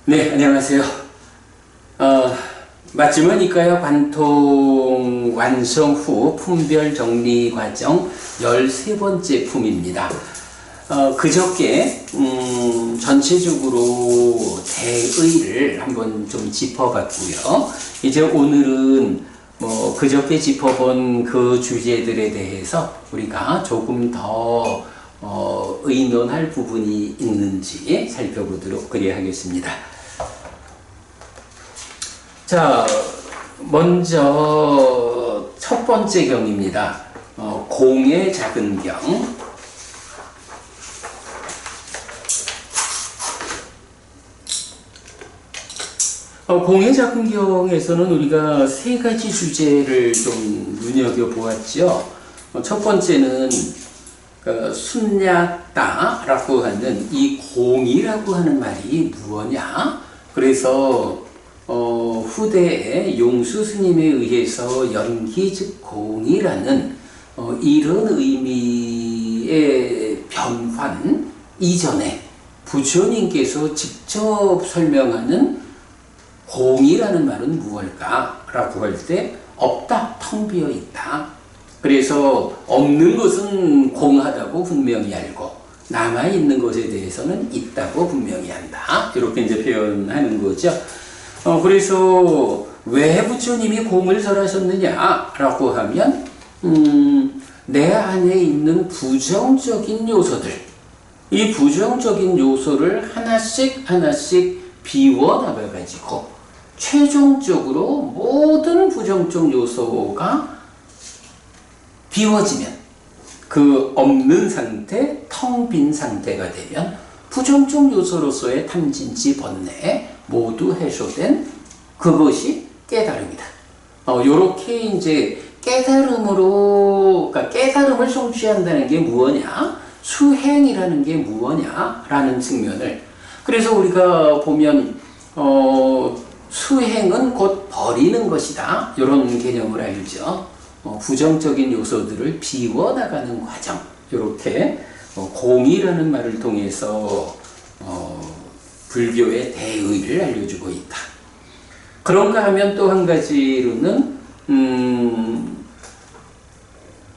네, 안녕하세요. 맞춤형외과 관통 완성 후 품별 정리 과정 13번째 품입니다. 그저께 전체적으로 대의를 한번 좀 짚어봤고요. 이제 오늘은 그저께 짚어본 그 주제들에 대해서 우리가 조금 더 의논할 부분이 있는지 살펴보도록 그리하겠습니다. 자, 먼저 첫 번째 경입니다. 공의 작은 경. 공의 작은 경에서는 우리가 세 가지 주제를 좀 눈여겨보았죠. 첫 번째는 순야따라고 하는 이 공이라고 하는 말이 무엇냐? 그래서 후대에 용수 스님에 의해서 연기즉공이라는 이런 의미의 변환 이전에 부처님께서 직접 설명하는 공이라는 말은 무엇일까? 라고 할 때 없다, 텅 비어 있다. 그래서 없는 것은 공하다고 분명히 알고 남아있는 것에 대해서는 있다고 분명히 한다. 이렇게 이제 표현하는 거죠. 그래서 왜 부처님이 공을 설하셨느냐 라고 하면 내 안에 있는 부정적인 요소들, 이 부정적인 요소를 하나씩 비워나가가지고 최종적으로 모든 부정적 요소가 비워지면 그 없는 상태, 텅 빈 상태가 되면 부정적 요소로서의 탐진치 번뇌 모두 해소된 그것이 깨달음이다. 요렇게 이제 깨달음으로, 그러니까 깨달음을 성취한다는 게 무엇냐? 수행이라는 게 무엇냐? 라는 측면을. 그래서 우리가 보면, 수행은 곧 버리는 것이다. 이런 개념을 알죠. 부정적인 요소들을 비워나가는 과정. 요렇게 공이라는 말을 통해서 불교의 대의를 알려주고 있다. 그런가 하면 또 한 가지로는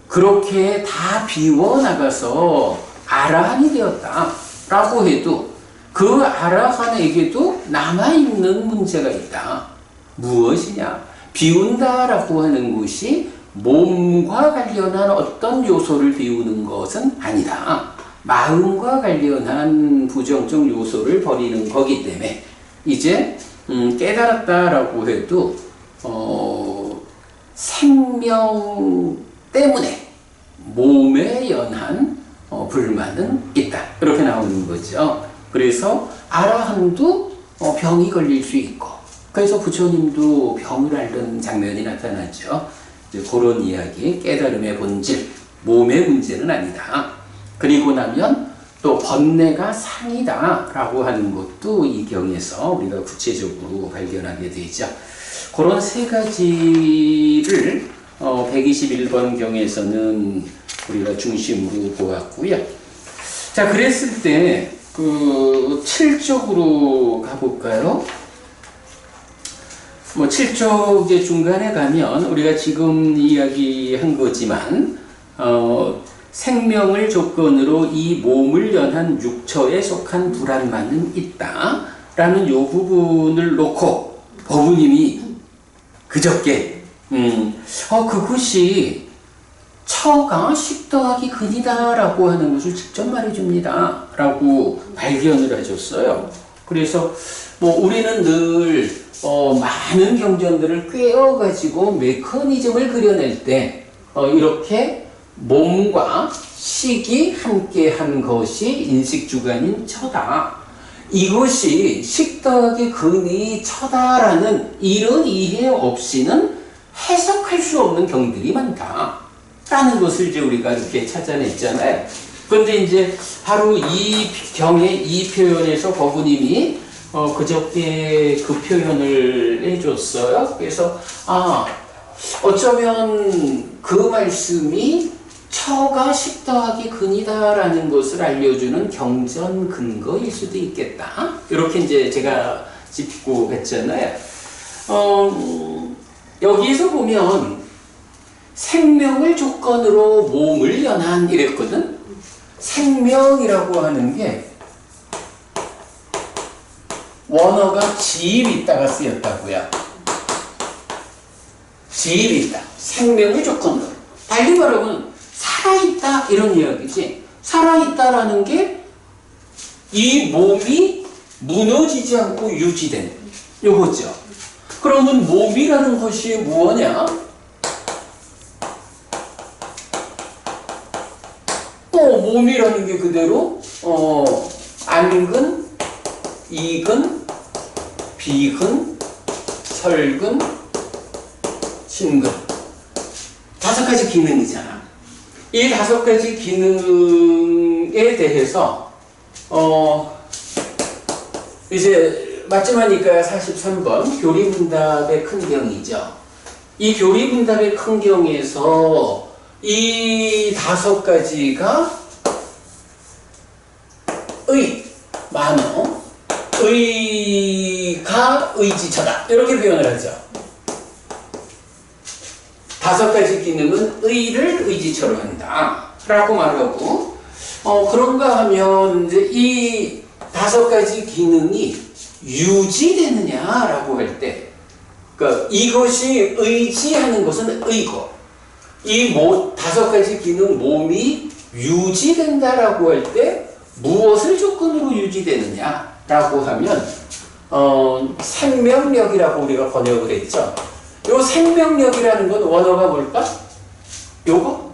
그렇게 다 비워나가서 아라한이 되었다라고 해도 그 아라한에게도 남아있는 문제가 있다. 무엇이냐? 비운다라고 하는 것이 몸과 관련한 어떤 요소를 비우는 것은 아니다. 마음과 관련한 부정적 요소를 버리는 거기 때문에 이제 깨달았다라고 해도 생명 때문에 몸에 연한 불만은 있다. 이렇게 나오는 거죠. 그래서 아라한도 병이 걸릴 수 있고 그래서 부처님도 병을 앓는 장면이 나타나죠. 이제 그런 이야기, 깨달음의 본질, 몸의 문제는 아니다. 그리고 나면 또 번뇌가 상이다 라고 하는 것도 이 경에서 우리가 구체적으로 발견하게 되죠. 그런 세 가지를 121번 경에서는 우리가 중심으로 보았고요. 자, 그랬을 때 그 7쪽으로 가볼까요? 7쪽의 중간에 가면 우리가 지금 이야기한 거지만 생명을 조건으로 이 몸을 연한 육처에 속한 불안만은 있다 라는 요 부분을 놓고 법우님이 그저께 그것이 처가 식더하기 근이다 라고 하는 것을 직접 말해줍니다 라고 발견을 하셨어요. 그래서 우리는 늘 많은 경전들을 꿰어가지고 메커니즘을 그려낼 때 이렇게 몸과 식이 함께한 것이 인식주관인 처다. 이것이 식더하기 근이 처다라는 이런 이해 없이는 해석할 수 없는 경들이 많다. 라는 것을 이제 우리가 이렇게 찾아냈잖아요. 그런데 이제 바로 이 경의 이 표현에서 법우님이 그저께 그 표현을 해줬어요. 그래서 어쩌면 그 말씀이 처가 식더하기 근이다라는 것을 알려주는 경전 근거일 수도 있겠다. 이렇게 이제 제가 짚고 갔잖아요. 여기에서 보면 생명을 조건으로 몸을 연한 이랬거든. 생명이라고 하는 게 원어가 지입 있다가 쓰였다고요. 지입 있다. 생명을 조건으로. 달리 말하면 살아있다 이런 이야기지. 살아있다라는 게 이 몸이 무너지지 않고 유지된 요거죠. 그러면 몸이라는 것이 무엇냐? 몸이라는 게 그대로 안근, 이근, 비근, 혈근, 심근 5가지 기능이잖아. 이 5가지 기능에 대해서 이제 마지막이니까 43번 교리문답의 큰 경이죠. 이 교리문답의 큰 경에서 이 5가지가 만어, 의가 의지처다 이렇게 표현을 하죠. 5가지 기능은 의를 의지처로 한다 라고 말하고 그런가 하면 이제 이 5가지 기능이 유지되느냐라고 할 때 그러니까 이것이 의지하는 것은 의고 이 5가지 기능 몸이 유지된다라고 할 때 무엇을 조건으로 유지되느냐라고 하면 생명력이라고 우리가 번역을 했죠. 요 생명력이라는 건 원어가 뭘까? 요거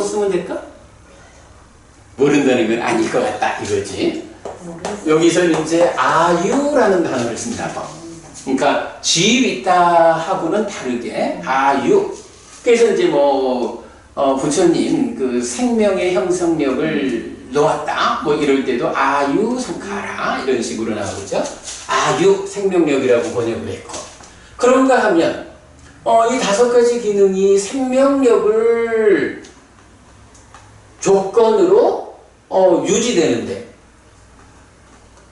쓰면 될까? 모른다는 건 아닐 것 같다 이거지. 여기서 이제 아유라는 단어를 쓴다. 그러니까 지입 있다 하고는 다르게 아유. 그래서 이제 부처님 그 생명의 형성력을 놓았다 뭐 이럴 때도 아유 상카라 이런 식으로 나오죠. 아유 생명력이라고 번역을 했고 그런가 하면 이 5가지 기능이 생명력을 조건으로 유지되는데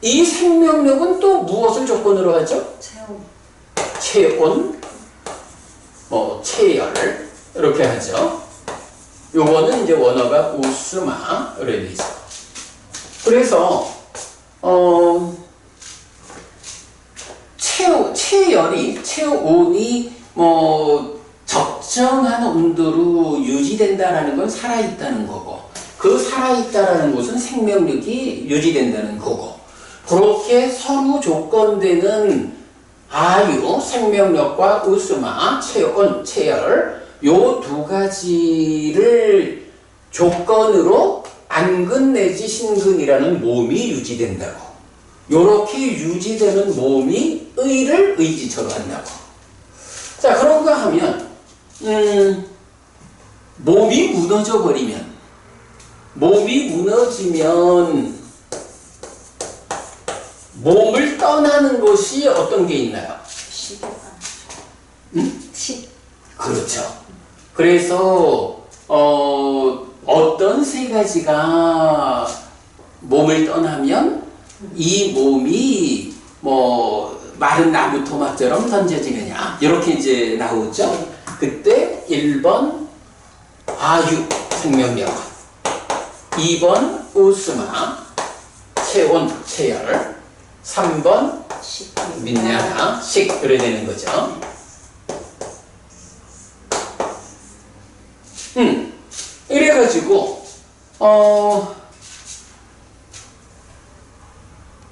이 생명력은 또 무엇을 조건으로 하죠? 체온, 체열 이렇게 하죠. 요거는 이제 원어가 우스마로 되어 있어. 그래서 체온이 적정한 온도로 유지된다라는 건 살아있다는 거고 그 살아있다라는 것은 생명력이 유지된다는 거고 그렇게 서로 조건되는 아유, 생명력과 우스마, 체온, 체열 요 2가지를 조건으로 안근 내지 신근이라는 몸이 유지된다고 요렇게 유지되는 몸이 의를 의지처로 한다고. 자 그런가 하면 몸이 무너지면 몸을 떠나는 것이 어떤 게 있나요? 그렇죠. 그래서 어떤 3가지가 몸을 떠나면 이 몸이 마른 나무 토막처럼 던져지느냐 이렇게 이제 나오죠. 그때 1번 아유 생명력 2번 우스마 체온 체열 3번 민야나 식 이래 되는 거죠. 이래가지고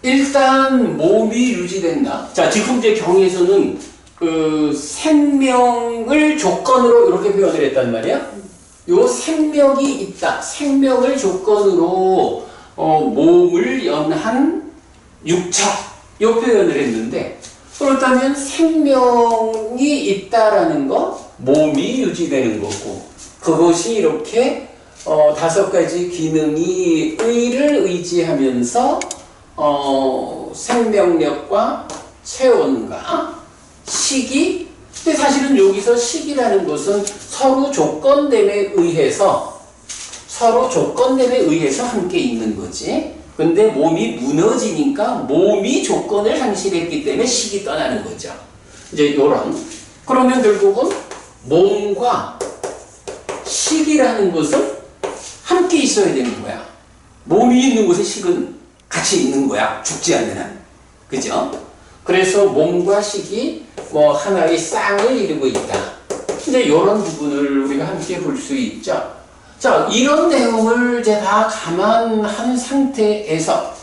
일단 몸이 유지된다. 자 지금 이제 경에서는 그 생명을 조건으로 이렇게 표현을 했단 말이야. 요 생명이 있다. 생명을 조건으로 몸을 연한 육처 요 표현을 했는데 그렇다면 생명이 있다라는 거 몸이 유지되는 거고 그것이 이렇게 5가지 기능이 의를 의지하면서 생명력과 체온과 식이 근데 사실은 여기서 식이라는 것은 서로 조건됨에 의해서 함께 있는 거지. 근데 몸이 무너지니까 몸이 조건을 상실했기 때문에 식이 떠나는 거죠. 이제 요런. 그러면 결국은 몸과 식이라는 것은 함께 있어야 되는 거야. 몸이 있는 곳에 식은 같이 있는 거야. 죽지 않는 한. 그죠? 그래서 몸과 식이 뭐 하나의 쌍을 이루고 있다. 이제 이런 부분을 우리가 함께 볼 수 있죠. 자, 이런 내용을 이제 다 감안한 상태에서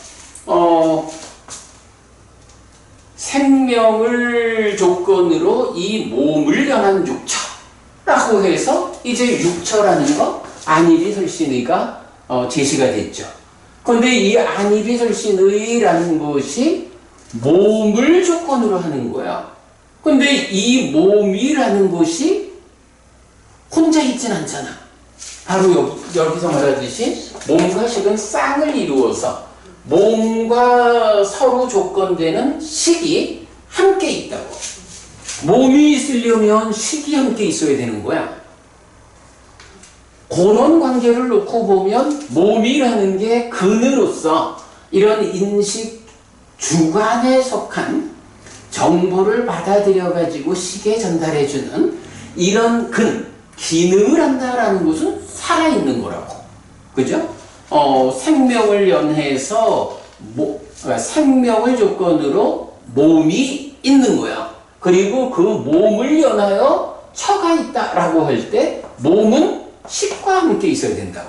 생명을 조건으로 이 몸을 연한 육처라고 해서 이제 육처라는 거 안일이설신의가 제시가 됐죠. 그런데 이 안일이설신의라는 것이 몸을 조건으로 하는 거야. 근데 이 몸이라는 것이 혼자 있진 않잖아. 바로 여기서 말하듯이 몸과 식은 쌍을 이루어서 몸과 서로 조건되는 식이 함께 있다고. 몸이 있으려면 식이 함께 있어야 되는 거야. 그런 관계를 놓고 보면 몸이라는 게 근으로서 이런 인식 주관에 속한 정보를 받아들여 가지고 식에 전달해주는 이런 기능을 한다라는 것은 살아있는 거라고. 그죠? 생명을 연해서 생명을 조건으로 몸이 있는 거야. 그리고 그 몸을 연하여 처가 있다라고 할 때 몸은 식과 함께 있어야 된다고.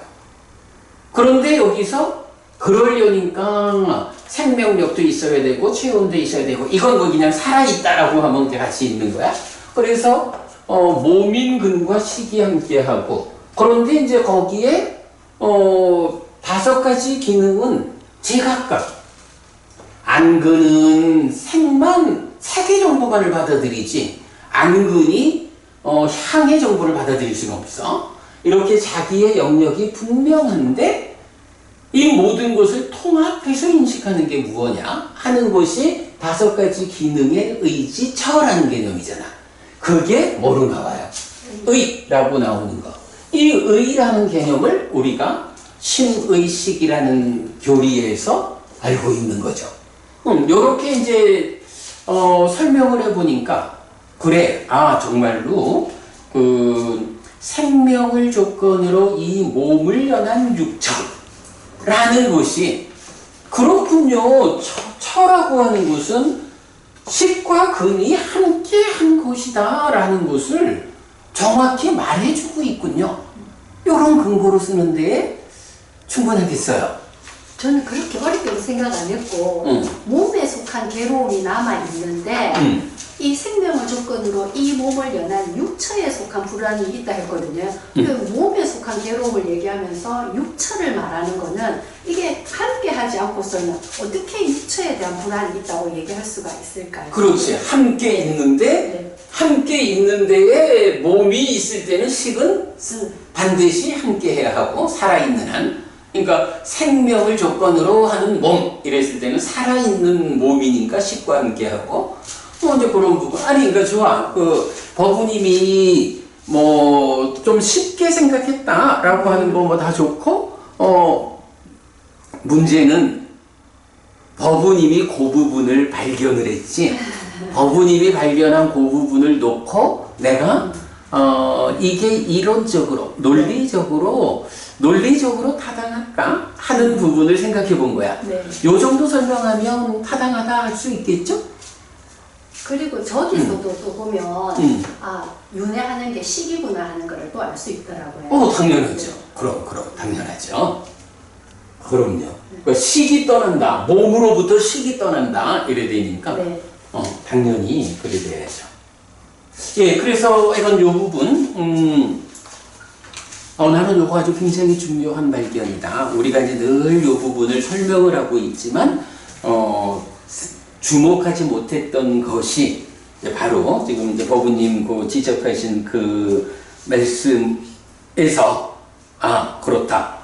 그런데 여기서 그러려니까 생명력도 있어야 되고 체온도 있어야 되고 이건 뭐 그냥 살아있다라고 하면 같이 있는 거야. 그래서 몸인 근과 식이 함께하고, 그런데 이제 거기에 5가지 기능은 제각각. 안근은 생만 색의 정보만을 받아들이지 안근이 향의 정보를 받아들일 수는 없어. 이렇게 자기의 영역이 분명한데 이 모든 것을 통합해서 인식하는 게 무엇냐 하는 것이 5가지 기능의 의지처라는 개념이잖아. 그게 뭐로 나와요? 의라고 나오는 거. 이 의라는 개념을 우리가 신의식이라는 교리에서 알고 있는 거죠. 요렇게 이제 설명을 해보니까 그래, 정말로 생명을 조건으로 이 몸을 연한 육처라는 것이 그렇군요. 처라고 하는 것은 식과 근이 함께 한 것이다 라는 것을 정확히 말해주고 있군요. 이런 근거로 쓰는데 충분하겠어요. 저는 그렇게 어렵게 생각 안 했고 몸에 속한 괴로움이 남아있는데 이 생명을 조건으로 이 몸을 연한 육처에 속한 불안이 있다 했거든요. 그 몸에 속한 괴로움을 얘기하면서 육처를 말하는 거는 이게 함께 하지 않고서는 어떻게 육처에 대한 불안이 있다고 얘기할 수가 있을까요? 그렇지. 함께 있는데 네. 함께 있는 데에 몸이 있을 때는 식은 반드시 함께 해야 하고 살아있는 한, 그러니까 생명을 조건으로 하는 몸 이랬을 때는 살아있는 몸이니까 식과 함께 하고 이제 그런 부분. 아니 그러니까 좋아. 법우님이 뭐 좀 쉽게 생각했다라고 하는 거 뭐 다 좋고 문제는 법우님이 그 부분을 발견을 했지. 법우님이 발견한 그 부분을 놓고 내가 이게 이론적으로 논리적으로 타당할까 하는 부분을 생각해 본 거야. 네. 요 정도 설명하면 타당하다 할 수 있겠죠? 그리고 저기서도 또 보면 윤회하는 게 식이구나 하는 걸 또 알 수 있더라고요. 당연하죠. 그럼 당연하죠. 그럼요. 그러니까 식이 떠난다. 몸으로부터 식이 떠난다. 이래 되니까 네. 당연히 그래 돼야죠. 예, 그래서 이런 요 부분 나는 요거 아주 굉장히 중요한 발견이다. 우리가 이제 늘 요 부분을 설명을 하고 있지만 주목하지 못했던 것이 바로 지금 이제 법우님 지적하신 그 말씀에서 그렇다.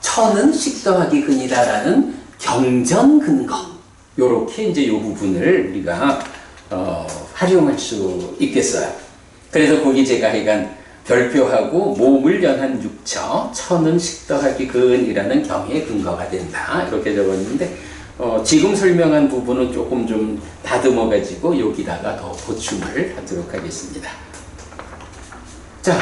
처는 식 더하기 근이다라는 경전 근거. 요렇게 이제 요 부분을 우리가 활용할 수 있겠어요. 그래서 거기 제가 하여간 별표하고 몸을 연한 육처, 처는 식더하기 근이라는 경에 근거가 된다. 이렇게 적었는데 지금 설명한 부분은 조금 좀 다듬어 여기다가 더 보충을 하도록 하겠습니다. 자,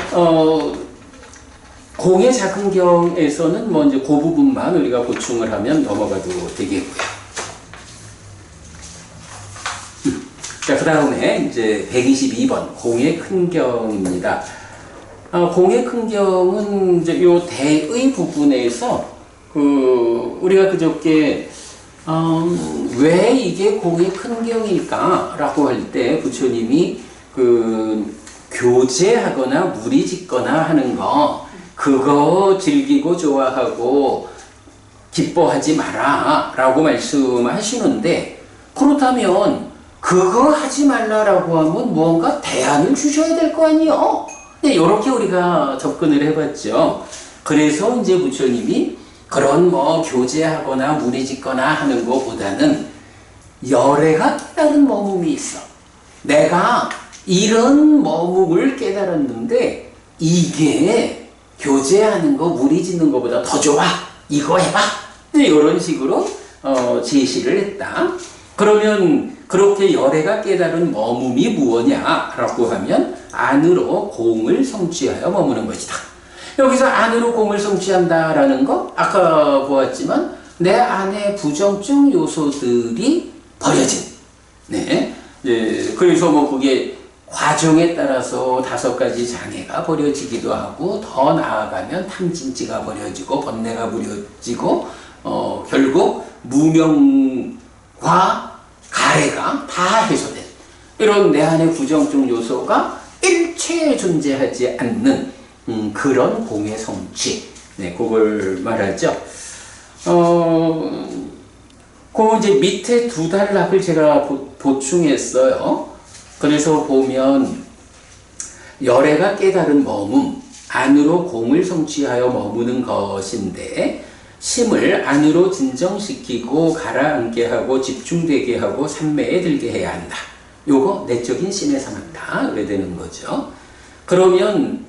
공의 작은 경에서는 뭐 이제 그 부분만 우리가 보충을 하면 넘어가도 되겠고요. 자, 그 다음에 이제 122번 공의 큰 경입니다. 공의 큰 경은 이제 요 대의 부분에서 우리가 그저께 왜 이게 공의 큰 경일까라고 할 때 부처님이 교제하거나 무리짓거나 하는 거 그거 즐기고 좋아하고 기뻐하지 마라 라고 말씀하시는데, 그렇다면 그거 하지 말라라고 하면 뭔가 대안을 주셔야 될 거 아니에요? 네, 이렇게 우리가 접근을 해봤죠. 그래서 이제 부처님이 그런 뭐 교제하거나 무리짓거나 하는 것보다는 열애가 깨달은 머금이 있어. 내가 이런 머금을 깨달았는데 이게 교제하는 거 무리짓는 것보다 더 좋아. 이거 해봐. 네, 이런 식으로 제시를 했다. 그러면 그렇게 열애가 깨달은 머금이 무엇냐라고 하면 안으로 공을 성취하여 머무는 것이다. 여기서 안으로 공을 성취한다라는 거 아까 보았지만 내 안에 부정증 요소들이 버려진. 네. 그래서 뭐 그게 과정에 따라서 5가지 장애가 버려지기도 하고, 더 나아가면 탐진치가 버려지고 번뇌가 버려지고 결국 무명과 가래가 다 해소된 이런 내 안의 부정증 요소가 일체에 존재하지 않는 그런 공의 성취. 네, 그걸 말하죠. 그 이제 밑에 2단락을 제가 보충했어요. 그래서 보면 열애가 깨달은 머문, 안으로 공을 성취하여 머무는 것인데 심을 안으로 진정시키고 가라앉게 하고 집중되게 하고 삼매에 들게 해야 한다. 요거 내적인 심에 삼았다. 그래 되는 거죠. 그러면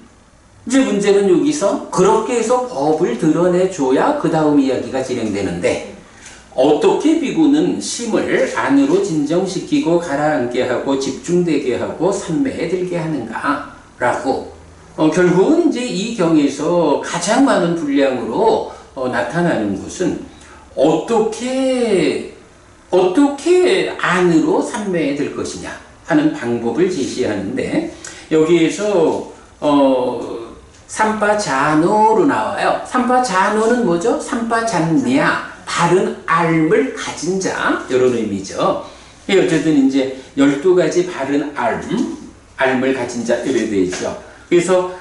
이제 문제는 여기서 그렇게 해서 법을 드러내줘야 그 다음 이야기가 진행되는데, 어떻게 비구는 심을 안으로 진정시키고 가라앉게 하고 집중되게 하고 삼매에 들게 하는가 라고 결국은 이제 이 경에서 가장 많은 분량으로 나타나는 것은 어떻게 안으로 삼매에 들 것이냐 하는 방법을 제시하는데, 여기에서 삼바자노로 나와요. 삼바자노는 뭐죠? 삼바잔냐, 바른 알을 가진 자, 이런 의미죠. 어쨌든 이제 12가지 바른 알을 가진 자, 이래 되죠. 그래서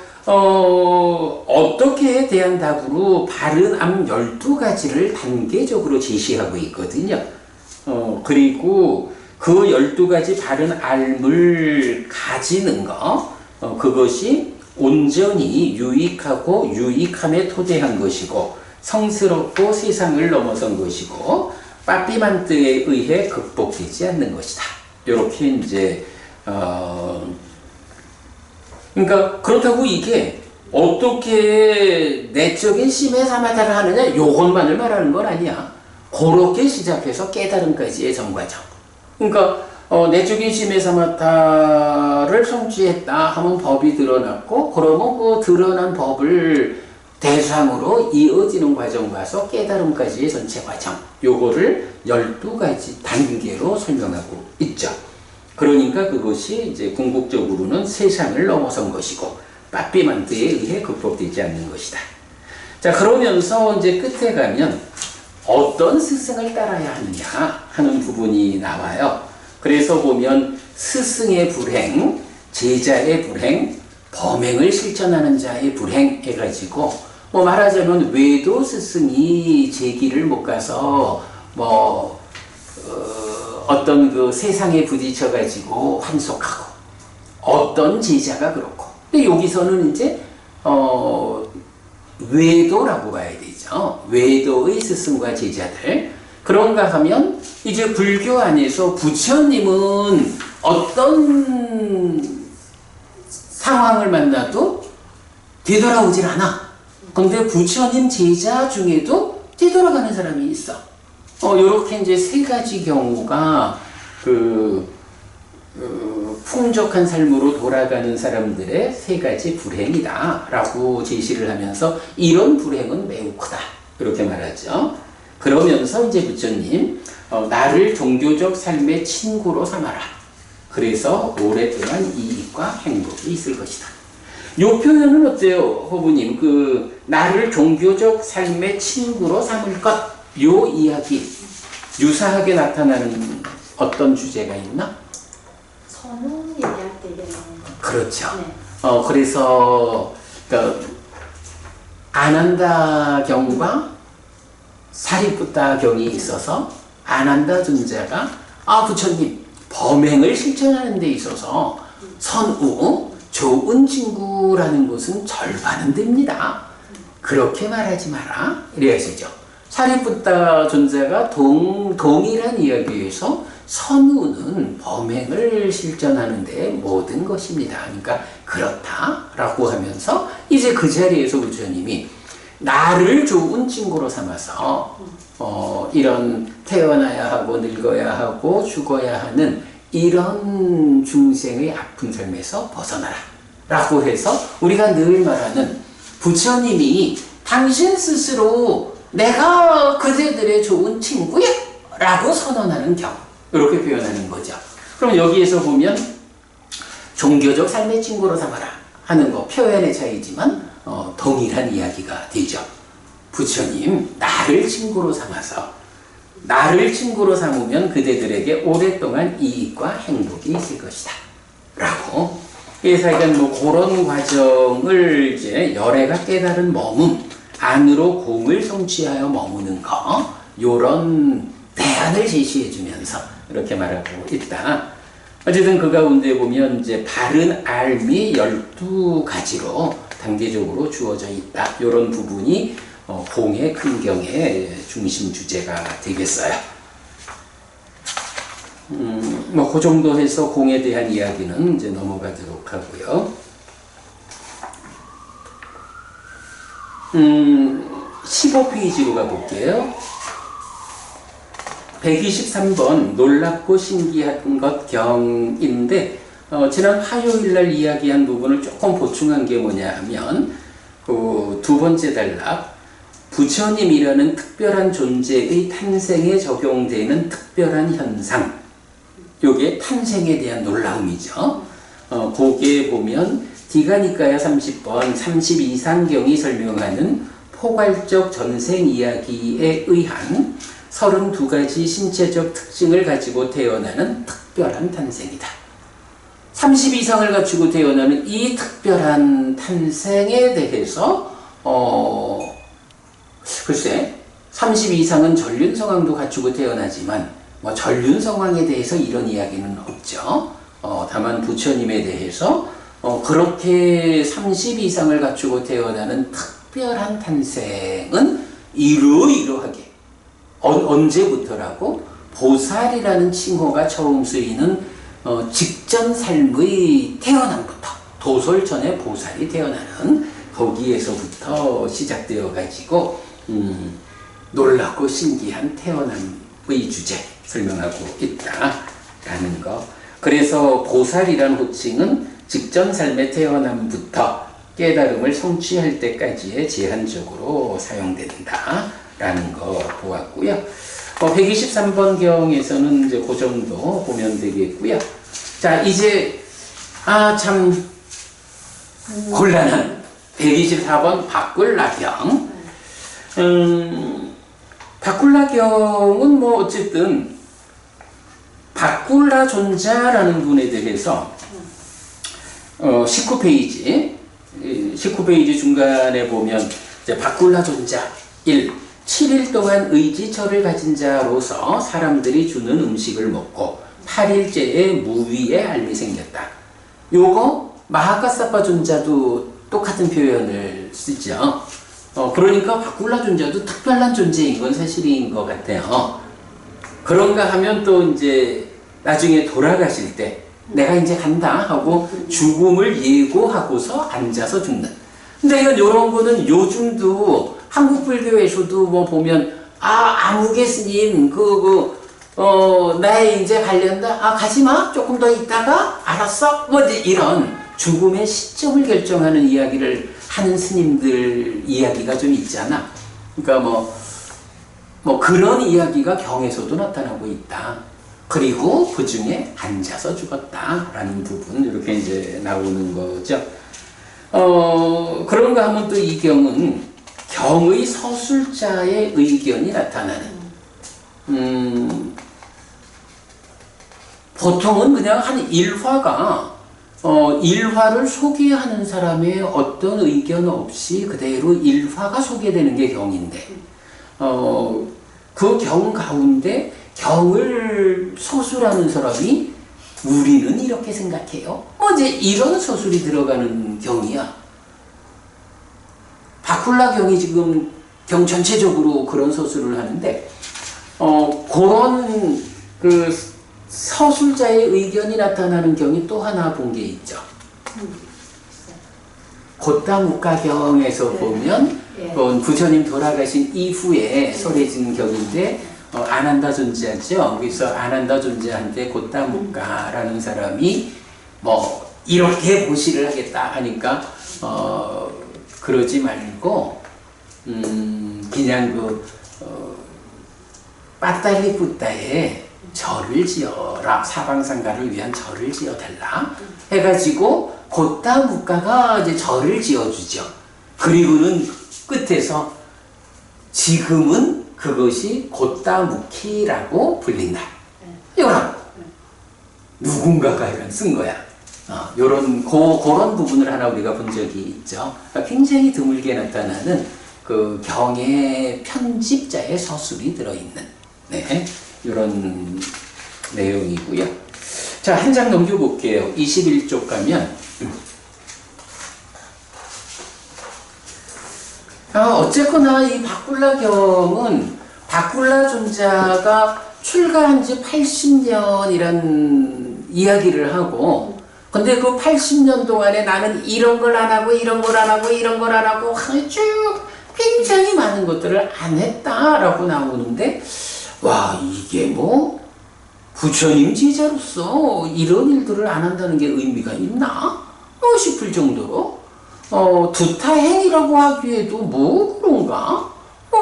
어떻게 대한 답으로 바른 암 12가지를 단계적으로 제시하고 있거든요. 그리고 그 12가지 바른 알을 가지는 거, 그것이 온전히 유익하고 유익함에 토대한 것이고 성스럽고 세상을 넘어선 것이고 빠삐만뜨에 의해 극복되지 않는 것이다. 이렇게 이제 그러니까 그렇다고 이게 어떻게 내적인 심의 사마다를 하느냐, 요것만을 말하는 건 아니야. 그렇게 시작해서 깨달음까지의 전과정. 그러니까 내적인 심의 사마타를 성취했다 하면 법이 드러났고, 그러면 그 드러난 법을 대상으로 이어지는 과정 봐서 깨달음까지의 전체 과정, 요거를 12가지 단계로 설명하고 있죠. 그러니까 그것이 이제 궁극적으로는 세상을 넘어선 것이고 빠삐만뜨에 의해 극복되지 않는 것이다. 자, 그러면서 이제 끝에 가면 어떤 스승을 따라야 하느냐 하는 부분이 나와요. 그래서 보면 스승의 불행, 제자의 불행, 범행을 실천하는 자의 불행 해가지고, 뭐 말하자면 외도 스승이 제 길을 못 가서 어떤 그 세상에 부딪혀가지고 환속하고, 어떤 제자가 그렇고. 근데 여기서는 이제 외도라고 봐야 되죠. 외도의 스승과 제자들. 그런가 하면 이제 불교 안에서 부처님은 어떤 상황을 만나도 뒤돌아오질 않아. 근데 부처님 제자 중에도 뒤돌아가는 사람이 있어. 요렇게 이제 세 가지 경우가 풍족한 삶으로 돌아가는 사람들의 세 가지 불행이다라고 제시를 하면서 이런 불행은 매우 크다. 이렇게 말하죠. 그러면서 이제 부처님, 나를 종교적 삶의 친구로 삼아라. 그래서 오랫동안 이익과 행복이 있을 것이다. 요 표현은 어때요, 호부님? 나를 종교적 삶의 친구로 삼을 것, 요 이야기, 유사하게 나타나는 어떤 주제가 있나? 선우 얘기할 때 이게 나오는 거. 그렇죠. 네. 그래서, 아난다 경과 사리푸타 경이 있어서 아난다 존자가 부처님, 범행을 실천하는 데 있어서 선우, 좋은 친구라는 것은 절반은 됩니다. 그렇게 말하지 마라. 이래야지죠. 사리푸타 존자가 동일한 이야기에서 선우는 범행을 실천하는 데 모든 것입니다. 그러니까 그렇다라고 하면서 이제 그 자리에서 부처님이 나를 좋은 친구로 삼아서 이런 태어나야 하고 늙어야 하고 죽어야 하는 이런 중생의 아픈 삶에서 벗어나라 라고 해서 우리가 늘 말하는 부처님이 당신 스스로 내가 그대들의 좋은 친구야 라고 선언하는 경, 이렇게 표현하는 거죠. 그럼 여기에서 보면 종교적 삶의 친구로 삼아라 하는 거 표현의 차이지만 동일한 이야기가 되죠. 부처님, 나를 친구로 삼아서 나를 친구로 삼으면 그대들에게 오랫동안 이익과 행복이 있을 것이다 라고. 그래서 그런 과정을 이제 열애가 깨달은 머문, 안으로 공을 성취하여 머무는 거, 요런 대안을 제시해 주면서 이렇게 말하고 있다. 어쨌든 그 가운데 보면 이제 바른 알미 12가지로 단계적으로 주어져 있다. 요런 부분이 공의 큰경의 중심 주제가 되겠어요. 그 정도 해서 공에 대한 이야기는 이제 넘어가도록 하고요. 15페이지로 가볼게요. 123번 놀랍고 신기한 것 경인데 지난 화요일날 이야기한 부분을 조금 보충한 게 뭐냐 하면 두 번째 단락, 부처님이라는 특별한 존재의 탄생에 적용되는 특별한 현상, 요게 탄생에 대한 놀라움이죠. 거기에 보면 디가니까야 30번 32상경이 설명하는 포괄적 전생 이야기에 의한 32가지 신체적 특징을 가지고 태어나는 특별한 탄생이다. 32상을 갖추고 태어나는 이 특별한 탄생에 대해서 글쎄 32상은 전륜성왕도 갖추고 태어나지만 전륜성왕에 대해서 이런 이야기는 없죠. 다만 부처님에 대해서 그렇게 32상을 갖추고 태어나는 특별한 탄생은 이러이러하게 언제부터라고? 보살이라는 칭호가 처음 쓰이는 직전 삶의 태어남부터, 도솔전에 보살이 태어나는 거기에서부터 시작되어 가지고 놀랍고 신기한 태어남의 주제 설명하고 있다라는 거. 그래서 보살이라는 호칭은 직전 삶의 태어남부터 깨달음을 성취할 때까지의 제한적으로 사용된다라는 거 보았고요. 123번 경에서는 이제 그 정도 보면 되겠고요. 자, 이제 참 곤란한 124번 바꿀라경. 바꿀라경은 뭐 어쨌든 바꿀라 존자라는 분에 대해서 19페이지 중간에 보면 이제 바꿀라 존자 1. 7일 동안 의지처를 가진 자로서 사람들이 주는 음식을 먹고 8일째에 무위에 앓이 생겼다. 요거 마하카사파 존자도 똑같은 표현을 쓰죠. 그러니까 바꿀라 존자도 특별한 존재인 건 사실인 것 같아요. 그런가 하면 또 이제 나중에 돌아가실 때 내가 이제 간다 하고 죽음을 예고하고서 앉아서 죽는 근데 이런 거는 요즘도 한국 불교에서도 뭐 보면 아무개 스님 나의 이제 관련다 가지마 조금 더 있다가 알았어 뭐 이런 죽음의 시점을 결정하는 이야기를 하는 스님들 이야기가 좀 있잖아. 그러니까 뭐 그런 이야기가 경에서도 나타나고 있다. 그리고 그 중에 앉아서 죽었다라는 부분 이렇게 이제 나오는 거죠. 그런가 하면 또 이 경은 경의 서술자의 의견이 나타나는 보통은 그냥 한 일화가 일화를 소개하는 사람의 어떤 의견 없이 그대로 일화가 소개되는 게 경인데 그 경 가운데 경을 서술하는 사람이 우리는 이렇게 생각해요. 이제 이런 서술이 들어가는 경이야. 바쿨라 경이 지금 경 전체적으로 그런 서술을 하는데 그런 그 서술자의 의견이 나타나는 경이 또 하나 본 게 있죠. 곶다묵가경에서 보면 부처님 돌아가신 이후에 설해진 경인데 아난다 존재하죠. 그래서 아난다 존재한테 곶다묵가라는 사람이 뭐 이렇게 보시를 하겠다 하니까 그러지 말고 그냥 빠따리푸따에 절을 지어라. 사방상가를 위한 절을 지어달라 해가지고 곶다묵가가 이제 절을 지어주죠. 그리고는 끝에서 지금은 그것이 곶다묵히라고 불린다. 이거는 누군가가 이런 쓴 거야. 그런 부분을 하나 우리가 본 적이 있죠. 그러니까 굉장히 드물게 나타나는 그 경의 편집자의 서술이 들어있는 이런 내용이고요. 자, 한 장 넘겨볼게요. 21쪽 가면 어쨌거나 이 바꿀라경은 바꿀라 존자가 출가한 지 80년이란 이야기를 하고 근데 그 80년 동안에 나는 이런 걸 안 하고 이런 걸 안 하고 이런 걸 안 하고 쭉 굉장히 많은 것들을 안 했다라고 나오는데 와 이게 뭐 부처님 제자로서 이런 일들을 안 한다는 게 의미가 있나? 싶을 정도로 두타행이라고 하기에도 뭐 그런가?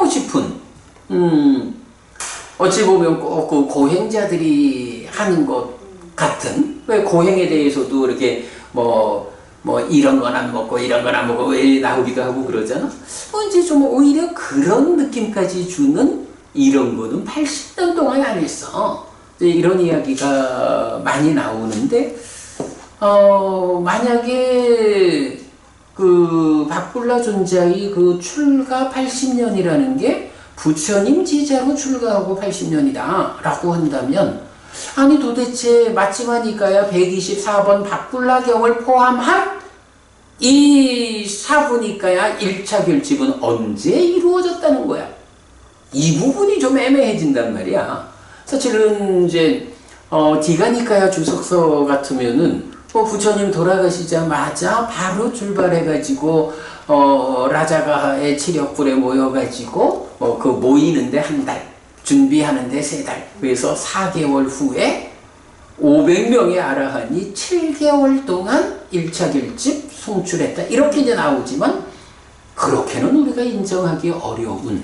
싶은 어찌 보면 꼭 그 고행자들이 하는 것 같은 왜 고행에 대해서도 이렇게 뭐 이런 건 안 먹고 이런 건 안 먹고 왜 나오기도 하고 그러잖아. 이제 좀 오히려 그런 느낌까지 주는 이런 거는 80년 동안 안 했어. 이런 이야기가 많이 나오는데 만약에 그 바꿀라 존자의 그 출가 80년이라는 게 부처님 제자로 출가하고 80년이다 라고 한다면 아니 도대체 마치마니까야 124번 바꿀라경을 포함한 이 사부니까야 1차 결집은 언제 이루어졌다는 거야? 이 부분이 좀 애매해진단 말이야. 사실은 이제 디가니카야 주석서 같으면은 부처님 돌아가시자마자 바로 출발해가지고 라자가의 치력불에 모여가지고 그 모이는데 한 달, 준비하는데 3달, 그래서 4개월 후에 500명의 아라한이 7개월 동안 1차 결집 송출했다. 이렇게 이제 나오지만 그렇게는 우리가 인정하기 어려운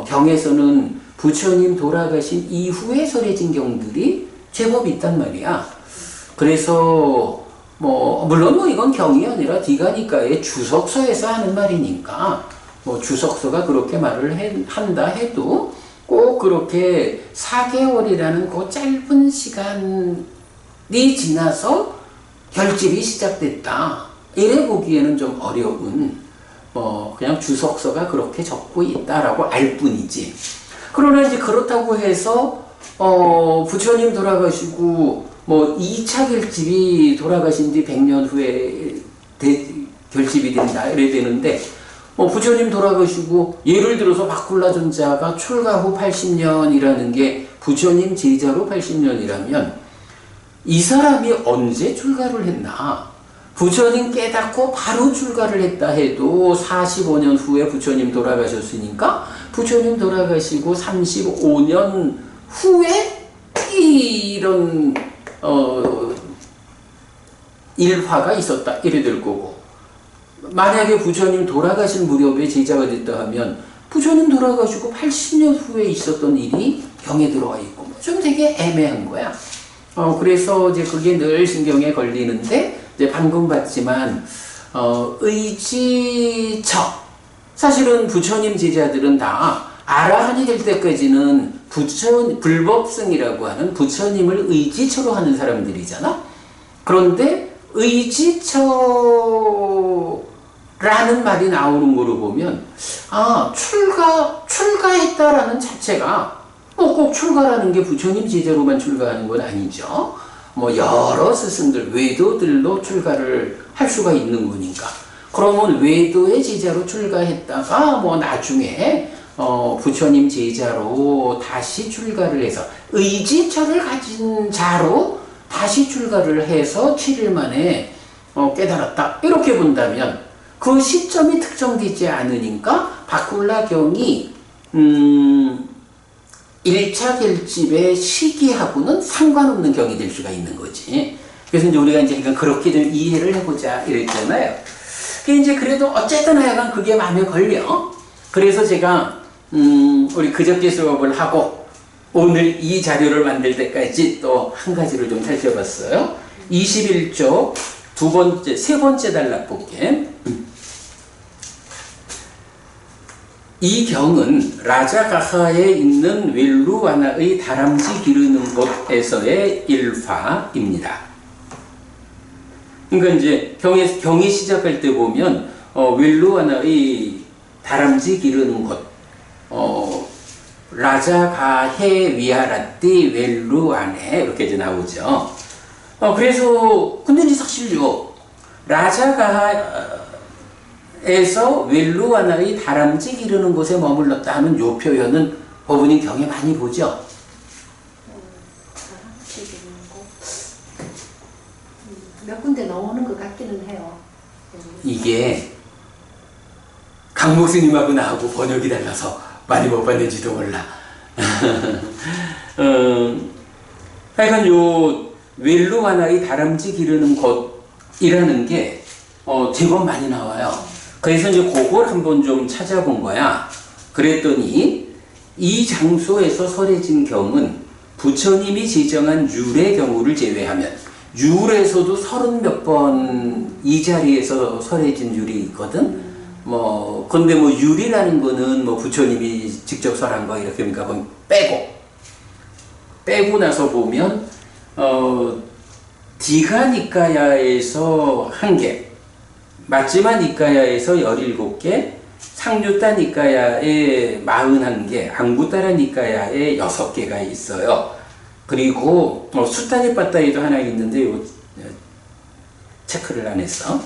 경에서는 부처님 돌아가신 이후에 설해진 경들이 제법 있단 말이야. 그래서 물론 이건 경이 아니라 디가니카의 주석서에서 하는 말이니까 주석서가 그렇게 말을 한다 해도 꼭 그렇게 4개월이라는 그 짧은 시간이 지나서 결집이 시작됐다. 이래 보기에는 좀 어려운 그냥 주석서가 그렇게 적고 있다라고 알 뿐이지. 그러나 이제 그렇다고 해서 부처님 돌아가시고 2차 결집이 돌아가신 지 100년 후에 결집이 된다 이래 되는데 부처님 돌아가시고 예를 들어서 바꿀라 존자가 출가 후 80년이라는 게 부처님 제자로 80년이라면 이 사람이 언제 출가를 했나? 부처님 깨닫고 바로 출가를 했다 해도 45년 후에 부처님 돌아가셨으니까 부처님 돌아가시고 35년 후에 이런 일화가 있었다 이래 될 거고, 만약에 부처님 돌아가신 무렵에 제자가 됐다 하면 부처님 돌아가시고 80년 후에 있었던 일이 경에 들어와 있고 좀 되게 애매한 거야. 그래서 이제 그게 늘 신경에 걸리는데, 이제 방금 봤지만 의지처, 사실은 부처님 제자들은 다 아라한이 될 때까지는 불법승이라고 하는 부처님을 의지처로 하는 사람들이잖아. 그런데 의지처라는 말이 나오는 거로 보면, 출가했다라는 자체가 꼭 출가라는 게 부처님 제자로만 출가하는 건 아니죠. 여러 스승들, 외도들로 출가를 할 수가 있는 거니까. 그러면 외도의 제자로 출가했다가 나중에 부처님 제자로 다시 출가를 해서 의지처를 가진 자로 다시 출가를 해서 7일 만에 깨달았다 이렇게 본다면, 그 시점이 특정되지 않으니까 바꿀라경이 1차 결집의 시기하고는 상관없는 경이 될 수가 있는 거지. 그래서 이제 우리가 이제 그렇게 좀 이해를 해보자 이랬잖아요. 이제 그래도 어쨌든 하여간 그게 마음에 걸려. 그래서 제가 우리 그저께 수업을 하고 오늘 이 자료를 만들 때까지 또 한 가지를 좀 살펴봤어요. 21쪽 세 번째 단락 볼게. 이 경은 라자가하에 있는 웰루와나의 다람쥐 기르는 곳에서의 일화입니다. 그러니까 이제 경이 시작할 때 보면 웰루와나의 다람쥐 기르는 곳, 라자가해 위하라띠 웰루와네 이렇게 이제 나오죠. 그래서 근데 이제 사실요, 라자가에서 웰루와나의 다람쥐 기르는 곳에 머물렀다 하는 요 표현은 법은인 경에 많이 보죠. 다람쥐 기르는 곳 몇 군데 나오는 것 같기는 해요. 이게 강목 스님하고 나하고 번역이 달라서 많이 못 봤는지도 몰라. 하여간 요 웰루와나의 다람쥐 기르는 곳이라는 게 제법 많이 나와요. 그래서 이제 그걸 한번 좀 찾아본 거야. 그랬더니 이 장소에서 설해진 경은 부처님이 제정한 율의 경우를 제외하면, 율에서도 30몇 번 이 자리에서 설해진 율이 있거든. 근데 율이라는 거는 부처님이 직접 설한 거 이렇게 그러니까 빼고 나서 보면 디가니까야에서 1개, 마지막 니까야에서 17개, 상류타 니까야에 41개, 앙구타라 니까야에 6개가 있어요. 그리고 수타니빠따에도 하나 있는데 이거 체크를 안 했어.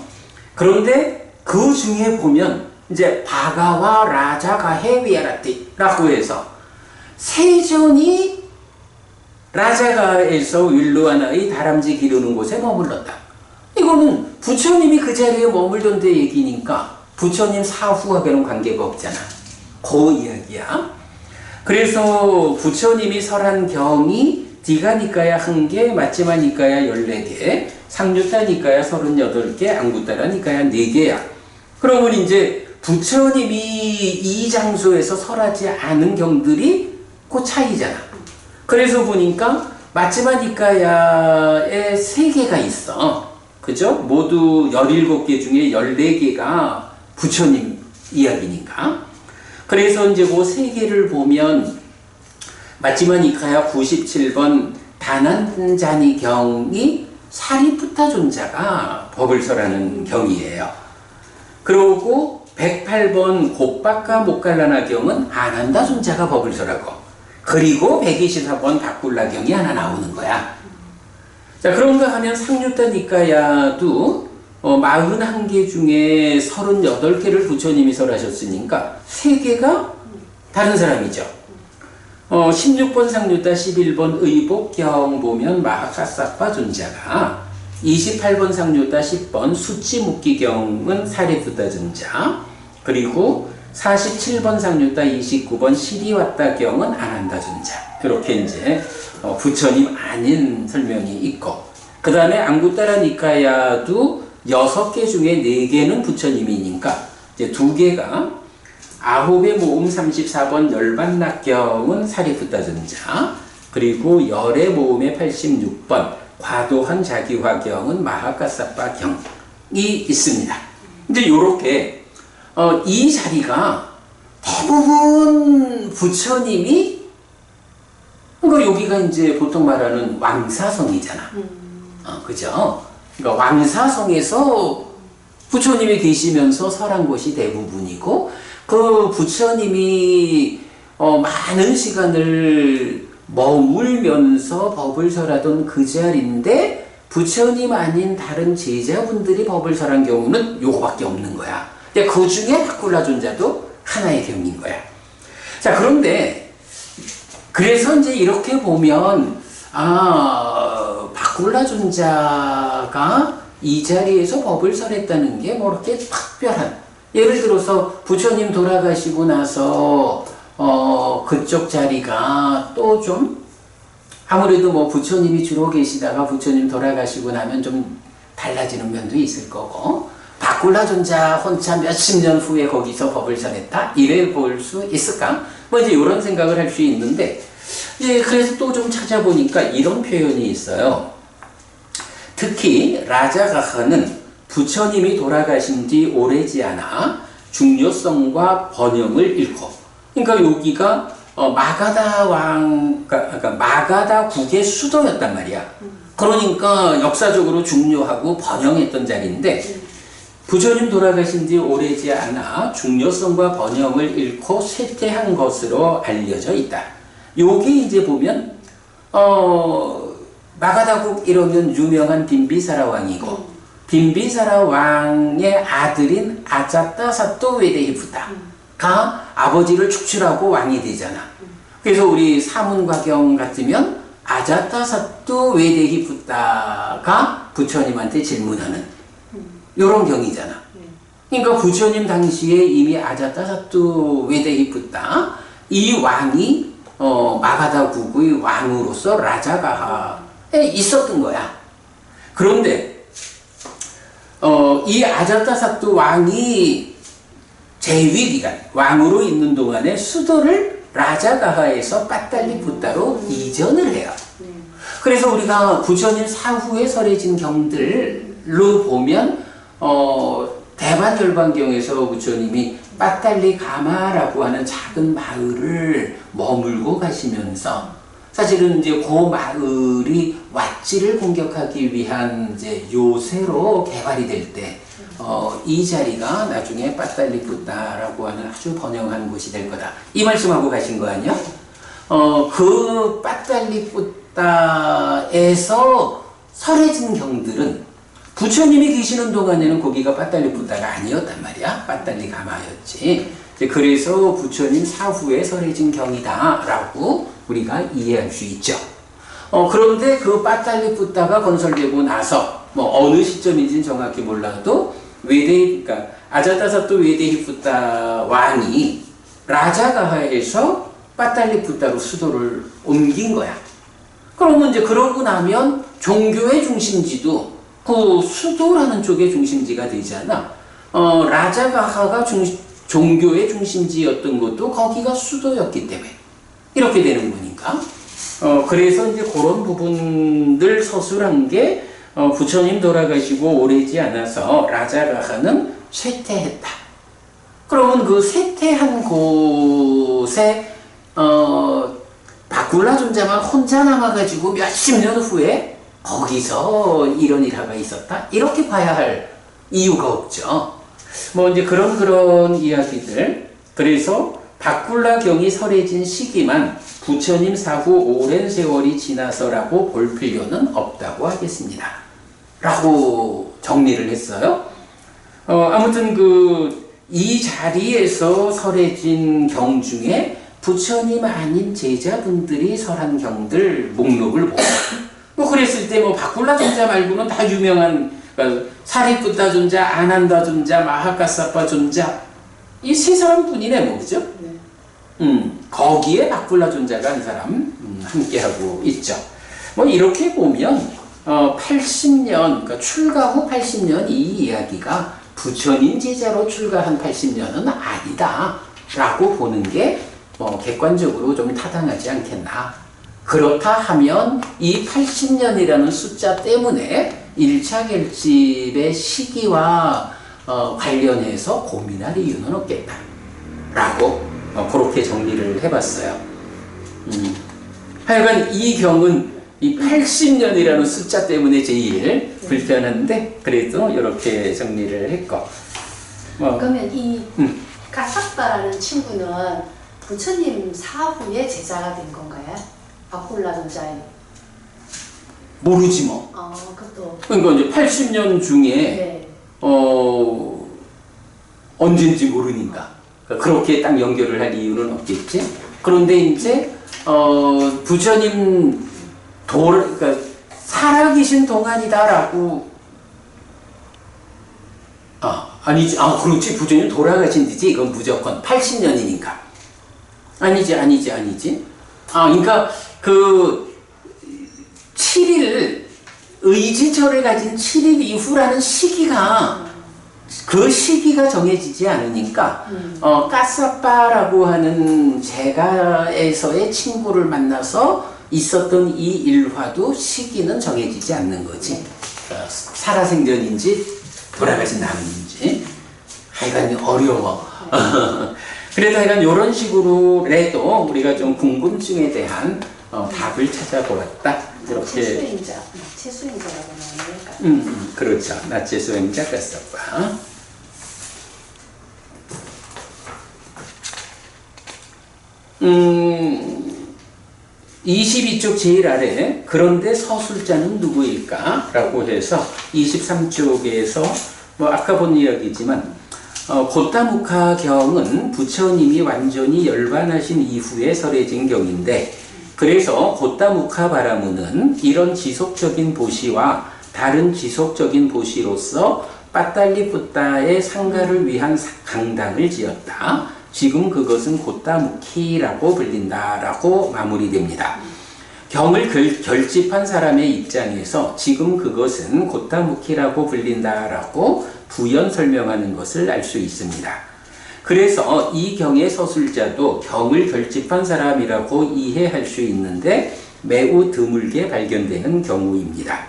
그런데 그 중에 보면 이제 바가와 라자가해 위하라띠라고 해서 세존이 라자가에서 윌루와나의 다람쥐 기르는 곳에 머물렀다. 이거는 부처님이 그 자리에 머물던 데 얘기니까 부처님 사후하고는 관계가 없잖아. 그 이야기야. 그래서 부처님이 설한 경이 디가니까야 1개, 마치마니까야 14개, 상류타니까야 38개, 앙구타라니까야 4개야. 그러면 이제 부처님이 이 장소에서 설하지 않은 경들이 그 차이잖아. 그래서 보니까 마치마니까야에 3개가 있어. 그죠? 모두 17개 중에 14개가 부처님 이야기니까. 그래서 이제 그 3개를 보면 마치마니까야 97번 다난자니 경이 사리푸타 존자가 법을 설하는 경이에요. 그리고 108번 곱바카 목갈라나 경은 아난다 존자가 법을 설하고, 그리고 124번 바꿀라 경이 하나 나오는 거야. 자, 그런가 하면 상류타 니까야도 41개 중에 38개를 부처님이 설하셨으니까 3개가 다른 사람이죠. 16번 상류타 11번 의복경 보면 마하카사파 존자가 28번 상류다 10번 수치 묵기경은 사리부다전자, 그리고 47번 상류다 29번 시리 왔다 경은 안 한다 전자. 그렇게 이제 부처님 아닌 설명이 있고, 그 다음에 앙구따라 니카야도 6개 중에 4개는 부처님이니까 이제 2개가 아홉의 모음 34번 열반낙경은 사리부다전자, 그리고 열의 모음의 86번 과도한 자기화경은 마하카사파 경이 있습니다. 이제 요렇게 이 자리가 대부분 부처님이, 그러니까 여기가 이제 보통 말하는 왕사성이잖아. 그죠? 그러니까 왕사성에서 부처님이 계시면서 설한 곳이 대부분이고, 그 부처님이 많은 시간을 머물면서 법을 설하던 그 자리인데 부처님 아닌 다른 제자분들이 법을 설한 경우는 요거밖에 없는 거야. 근데 그 중에 바꿀라존자도 하나의 경인 거야. 자, 그런데 그래서 이제 이렇게 보면 바꿀라존자가 이 자리에서 법을 설했다는 게 뭐 이렇게 특별한, 예를 들어서 부처님 돌아가시고 나서 그쪽 자리가 또 좀 아무래도 뭐 부처님이 주로 계시다가 부처님 돌아가시고 나면 좀 달라지는 면도 있을 거고, 바꿀라존자 혼자 몇십 년 후에 거기서 법을 설했다? 이래 볼 수 있을까? 뭐 이제 이런 생각을 할 수 있는데, 이제 그래서 또 좀 찾아보니까 이런 표현이 있어요. 특히 라자가하는 부처님이 돌아가신 지 오래지 않아 중요성과 번영을 잃고, 그러니까 여기가 마가다 왕, 그러니까 마가다 국의 수도였단 말이야. 그러니까 역사적으로 중요하고 번영했던 자리인데, 부처님 돌아가신 지 오래지 않아 중요성과 번영을 잃고 쇠퇴한 것으로 알려져 있다. 요게 이제 보면 마가다국 이러면 유명한 빈비사라 왕이고, 빈비사라 왕의 아들인 아자타사또 외대히부다가 아버지를 축출하고 왕이 되잖아. 그래서 우리 사문과경 같으면 아자타사또 외대히부다가 부처님한테 질문하는 요런 경이잖아. 그러니까 부처님 당시에 이미 아자타사또 외대히부다 이 왕이 마가다국의 왕으로서 라자가하에 있었던 거야. 그런데 이 아자타사또 왕이 재위 기간, 왕으로 있는 동안에 수도를 라자가하에서 빠탈리푸타로 이전을 해요. 그래서 우리가 부처님 사후에 설해진 경들로 보면 대만열반경에서 부처님이 빠탈리가마라고 하는 작은 마을을 머물고 가시면서, 사실은 이제 그 마을이 왓지를 공격하기 위한 이제 요새로 개발이 될 때, 이 자리가 나중에 빠탈리푸타라고 하는 아주 번영한 곳이 될 거다. 이 말씀하고 가신 거 아니야? 그 빠탈리푸타에서 설해진 경들은 부처님이 계시는 동안에는 거기가 빠탈리푸타가 아니었단 말이야. 빠탈리가마였지. 그래서 부처님 사후에 설해진 경이다라고 우리가 이해할 수 있죠. 그런데 그 빠탈리푸타가 건설되고 나서 뭐 어느 시점인지는 정확히 몰라도 그러니까 아자타사또 외대히푸타 왕이 라자가하에서 빠탈리푸타로 수도를 옮긴 거야. 그러면 이제 그러고 나면 종교의 중심지도 그 수도라는 쪽의 중심지가 되잖아. 라자가하가 종교의 중심지였던 것도 거기가 수도였기 때문에 이렇게 되는 거니까. 그래서 이제 그런 부분들 서술한 게 부처님 돌아가시고 오래지 않아서 라자가하는 쇠퇴했다. 그러면 그 쇠퇴한 곳에 바꿀라존자만 혼자 남아가지고 몇십 년 후에 거기서 이런 일화가 있었다? 이렇게 봐야 할 이유가 없죠. 뭐 이제 그런 이야기들. 그래서 바꿀라경이 설해진 시기만 부처님 사후 오랜 세월이 지나서라고 볼 필요는 없다고 하겠습니다. 라고 정리를 했어요. 아무튼 이 자리에서 설해진 경 중에 부처님 아닌 제자분들이 설한 경들 목록을 보고, 뭐 그랬을 때 뭐 바꿀라 존자 말고는 다 유명한, 그러니까 사리푸타 존자, 아난다 존자, 마하카사파 존자, 이 세 사람뿐이네 뭐, 그죠? 거기에 바꿀라 존자가 한 사람 함께하고 있죠. 뭐 이렇게 보면 80년, 그러니까 출가 후 80년 이 이야기가 부처님 제자로 출가한 80년은 아니다 라고 보는 게 객관적으로 좀 타당하지 않겠나. 그렇다 하면 이 80년이라는 숫자 때문에 1차 결집의 시기와 관련해서 고민할 이유는 없겠다 라고 그렇게 정리를 해봤어요. 하여간 이 경은 이 80년이라는 숫자 때문에 제일 불편한데 그래도 이렇게 정리를 했고. 그러면 이 가사빠라는 친구는 부처님 사후에 제자가 된 건가요? 바꿀라 존자에. 모르지 뭐. 그것도. 그러니까 이제 80년 중에 네. 언젠지 모르니까 그렇게 딱 연결을 할 이유는 없겠지. 그런데 이제 부처님 그러니까 살아계신 동안이다라고. 아니지. 그렇지. 부처님 돌아가신 뒤지. 이건 무조건 80년이니까. 아니지. 그러니까 그 7일 의지절을 가진 7일 이후라는 시기가 그 시기가 정해지지 않으니까 까사빠라고 하는 제가에서의 친구를 만나서 있었던 이 일화도 시기는 정해지지 않는 거지. 살아생전인지 돌아가신 나무인지 하여간 어려워. 그래도 하여간 이런 식으로라도 우리가 좀 궁금증에 대한 답을 찾아보았다. 이렇게. 나체수행자라고 나오니까. 그렇죠. 나체수행자 까사빠. 22쪽 제일 아래 그런데 서술자는 누구일까? 라고 해서 23쪽에서 아까 본 이야기지만 고타무카 경은 부처님이 완전히 열반하신 이후에 설해진 경인데 그래서 고타무카 바라무는 이런 지속적인 보시와 다른 지속적인 보시로서 빠탈리푸타의 상가를 위한 강당을 지었다. 지금 그것은 고타무키라고 불린다라고 마무리됩니다. 경을 결집한 사람의 입장에서 지금 그것은 고타무키라고 불린다라고 부연 설명하는 것을 알 수 있습니다. 그래서 이 경의 서술자도 경을 결집한 사람이라고 이해할 수 있는데 매우 드물게 발견되는 경우입니다.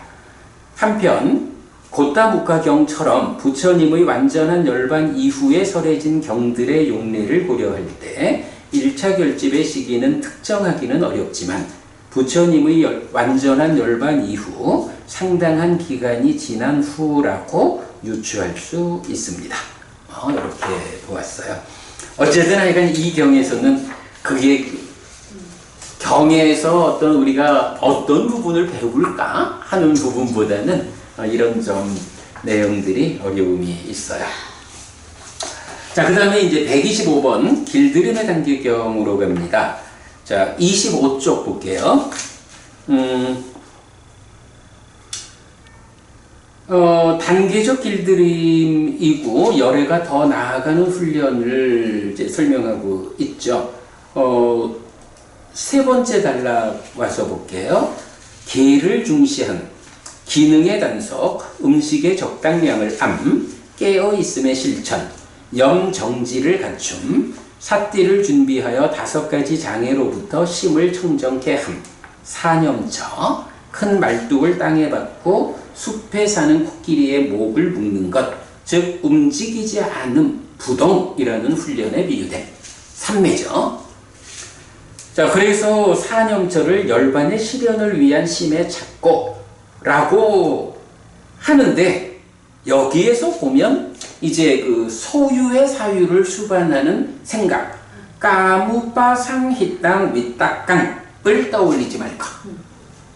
한편 고타무카 경처럼 부처님의 완전한 열반 이후에 설해진 경들의 용례를 고려할 때 1차 결집의 시기는 특정하기는 어렵지만 부처님의 완전한 열반 이후 상당한 기간이 지난 후라고 유추할 수 있습니다. 이렇게 보았어요. 어쨌든 하여간 이 경에서는 그게 경에서 우리가 어떤 부분을 배울까 하는 부분보다는 이런 좀 내용들이 어려움이 있어요. 자, 그 다음에 이제 125번 길들임의 단계경으로 갑니다. 자, 25쪽 볼게요. 단계적 길들임이고 열애가 더 나아가는 훈련을 이제 설명하고 있죠. 세 번째 단락 와서 볼게요. 계를 중시한 기능의 단속, 음식의 적당량을 깨어있음의 실천, 염정지를 갖춤, 삿띠를 준비하여 5가지 장애로부터 심을 청정케 함, 사념처, 큰 말뚝을 땅에 박고 숲에 사는 코끼리의 목을 묶는 것, 즉 움직이지 않음, 부동이라는 훈련에 비유된 삼매죠. 자, 그래서 사념처를 열반의 실현을 위한 심에 찾고 라고 하는데 여기에서 보면 이제 그 소유의 사유를 수반하는 생각 까무빠상히땅 위따깡을 떠올리지 말까.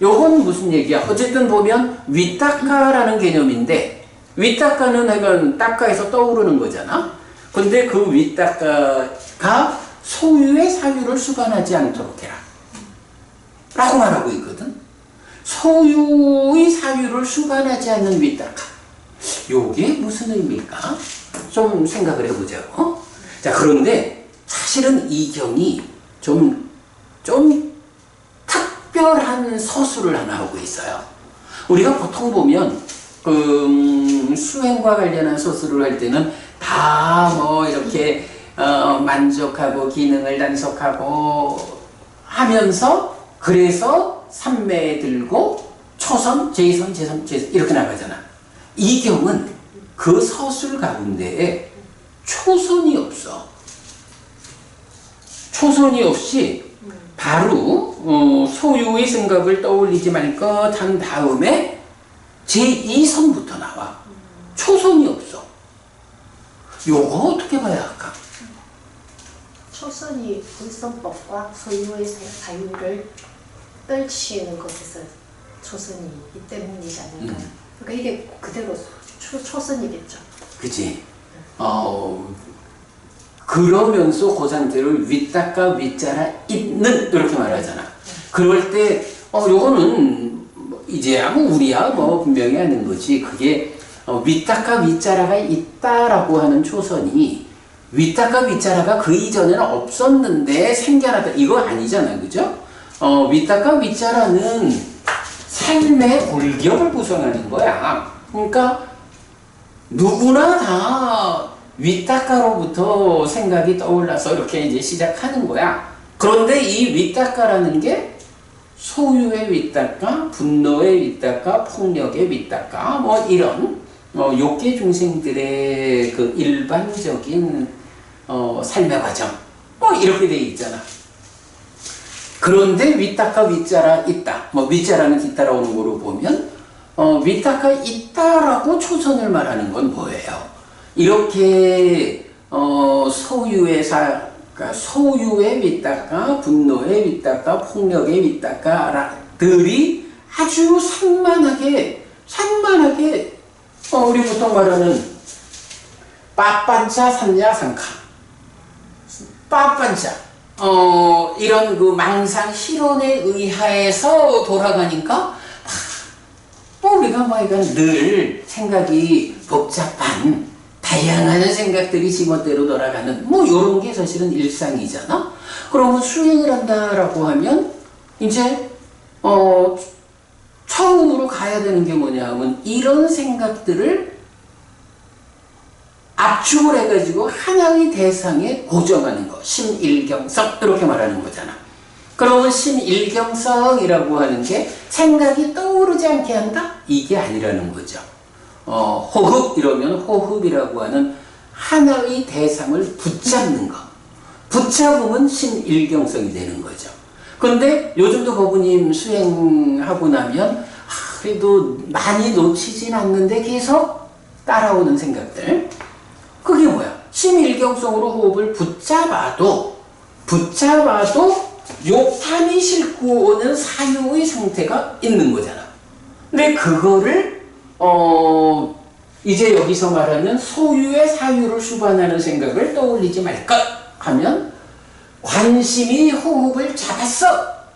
요건 무슨 얘기야? 어쨌든 보면 위따까라는 개념인데 위따까는 하여간 따까에서 떠오르는 거잖아. 근데 그 위따까가 소유의 사유를 수반하지 않도록 해라 라고 말하고 있거든. 소유의 사유를 수반하지 않는 윗닦아. 요게 무슨 의미일까? 좀 생각을 해보자고. 자, 그런데 사실은 이 경이 좀 특별한 서술을 하나 하고 있어요. 우리가 보통 보면 수행과 관련한 서술을 할 때는 다 뭐 이렇게 만족하고 기능을 단속하고 하면서 그래서 삼매에 들고 초선, 제선, 제선, 제선 이렇게 나가잖아. 이 경은 그 서술 가운데에 초선이 없어. 초선이 없이 바로 소유의 생각을 떠올리지 말 것 한 다음에 제2선부터 나와. 초선이 없어. 요거 어떻게 봐야 할까? 초선이 불성법과 소유의 사유를 떨치는 것에서 초선이 이 때문이지 않을까요? 그러니까 이게 그대로 초선이겠죠. 그치? 그러면서 그 상태를 윗닦아 윗자라 있는 이렇게 말하잖아. 그럴 때 요거는 이제야 뭐 우리야 뭐 분명히 아는 거지. 그게 윗닦아 윗자라가 있다라고 하는 초선이 윗닦아 윗자라가 그 이전에는 없었는데 생겨났다 이거 아니잖아, 그죠? 윗닦아 윗자라는 삶의 골격을 구성하는 거야. 그러니까 누구나 다 윗닦아로부터 생각이 떠올라서 이렇게 이제 시작하는 거야. 그런데 이 윗닦아라는 게 소유의 윗닦아, 분노의 윗닦아, 폭력의 윗닦아, 뭐 이런 욕계 중생들의 그 일반적인 삶의 과정, 뭐 이렇게 돼 있잖아. 그런데 윗닦아 윗자라 있다. 뭐 윗자라는 뒤따라오는 거로 보면 윗닦아 있다라고 초선을 말하는 건 뭐예요? 이렇게 소유의 윗닦아, 분노의 윗닦아, 폭력의 윗닦아들이 아주 산만하게 우리 보통 말하는 빠빤자 산야상카 빠빤자 이런 그 망상 실론에 의하에서 돌아가니까 뭐 우리가 뭐 이건 늘 생각이 복잡한 다양한 생각들이 지멋대로 돌아가는 뭐 이런 게 사실은 일상이잖아. 그러면 수행을 한다라고 하면 이제 처음으로 가야 되는 게 뭐냐 하면 이런 생각들을 압축을 해가지고 하나의 대상에 고정하는 거. 심일경성 이렇게 말하는 거잖아. 그러면 심일경성이라고 하는 게 생각이 떠오르지 않게 한다? 이게 아니라는 거죠. 호흡 이러면 호흡이라고 하는 하나의 대상을 붙잡는 거. 붙잡으면 심일경성이 되는 거죠. 그런데 요즘도 법부님 수행하고 나면 그래도 많이 놓치진 않는데 계속 따라오는 생각들. 그게 뭐야? 심일경성으로 호흡을 붙잡아도 욕함이 싣고 오는 사유의 상태가 있는 거잖아. 근데 그거를 이제 여기서 말하는 소유의 사유를 수반하는 생각을 떠올리지 말까 하면 관심이 호흡을 잡았어.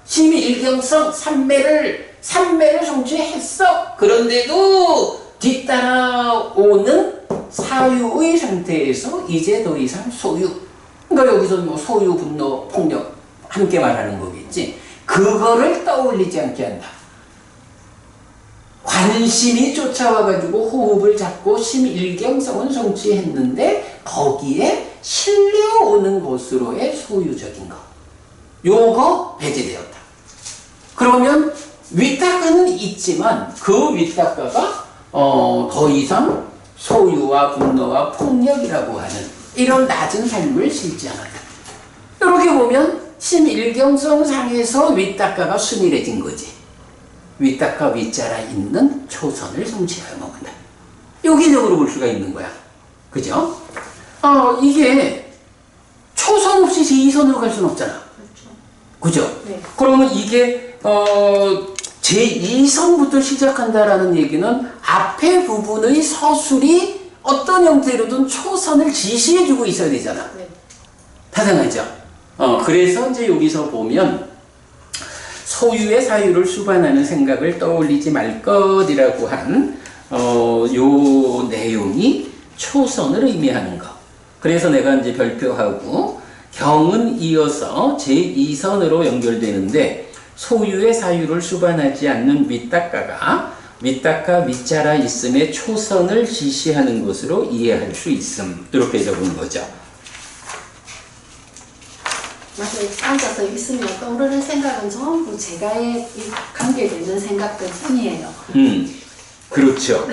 심일경성 삼매를 성취했어. 그런데도 뒤따라오는 사유의 상태에서 이제 더 이상 소유. 그러니까 여기서 뭐 소유, 분노, 폭력 함께 말하는 거겠지. 그거를 떠올리지 않게 한다. 관심이 쫓아와가지고 호흡을 잡고 심일경성은 성취했는데 거기에 실려오는 것으로의 소유적인 거. 요거 배제되었다. 그러면 윗닦아는 있지만 그 윗닦아가 더 이상 소유와 분노와 폭력이라고 하는 이런 낮은 삶을 실지 않았다. 이렇게 보면 심일경성 상에서 윗닦아가 순일해진 거지. 윗닦아 윗자라 있는 초선을 성취하여 먹는다. 요기적으로 볼 수가 있는 거야. 그죠? 이게 초선 없이 제2선으로 갈 수는 없잖아. 그죠? 네. 그러면 이게 제2선부터 시작한다라는 얘기는 앞에 부분의 서술이 어떤 형태로든 초선을 지시해주고 있어야 되잖아. 네. 타당하죠? 그래서 이제 여기서 보면 소유의 사유를 수반하는 생각을 떠올리지 말 것이라고 한 요 내용이 초선을 의미하는 거. 그래서 내가 이제 별표하고 경은 이어서 제2선으로 연결되는데 소유의 사유를 수반하지 않는 윗닦아가 윗닦아 윗자라 있음의 초선을 지시하는 것으로 이해할 수 있음. 이렇게 적은 거죠. 맞아요. 앉아서 있으면 떠오르는 생각은 전부 제가에 관계되는 생각들 뿐이에요. 그렇죠.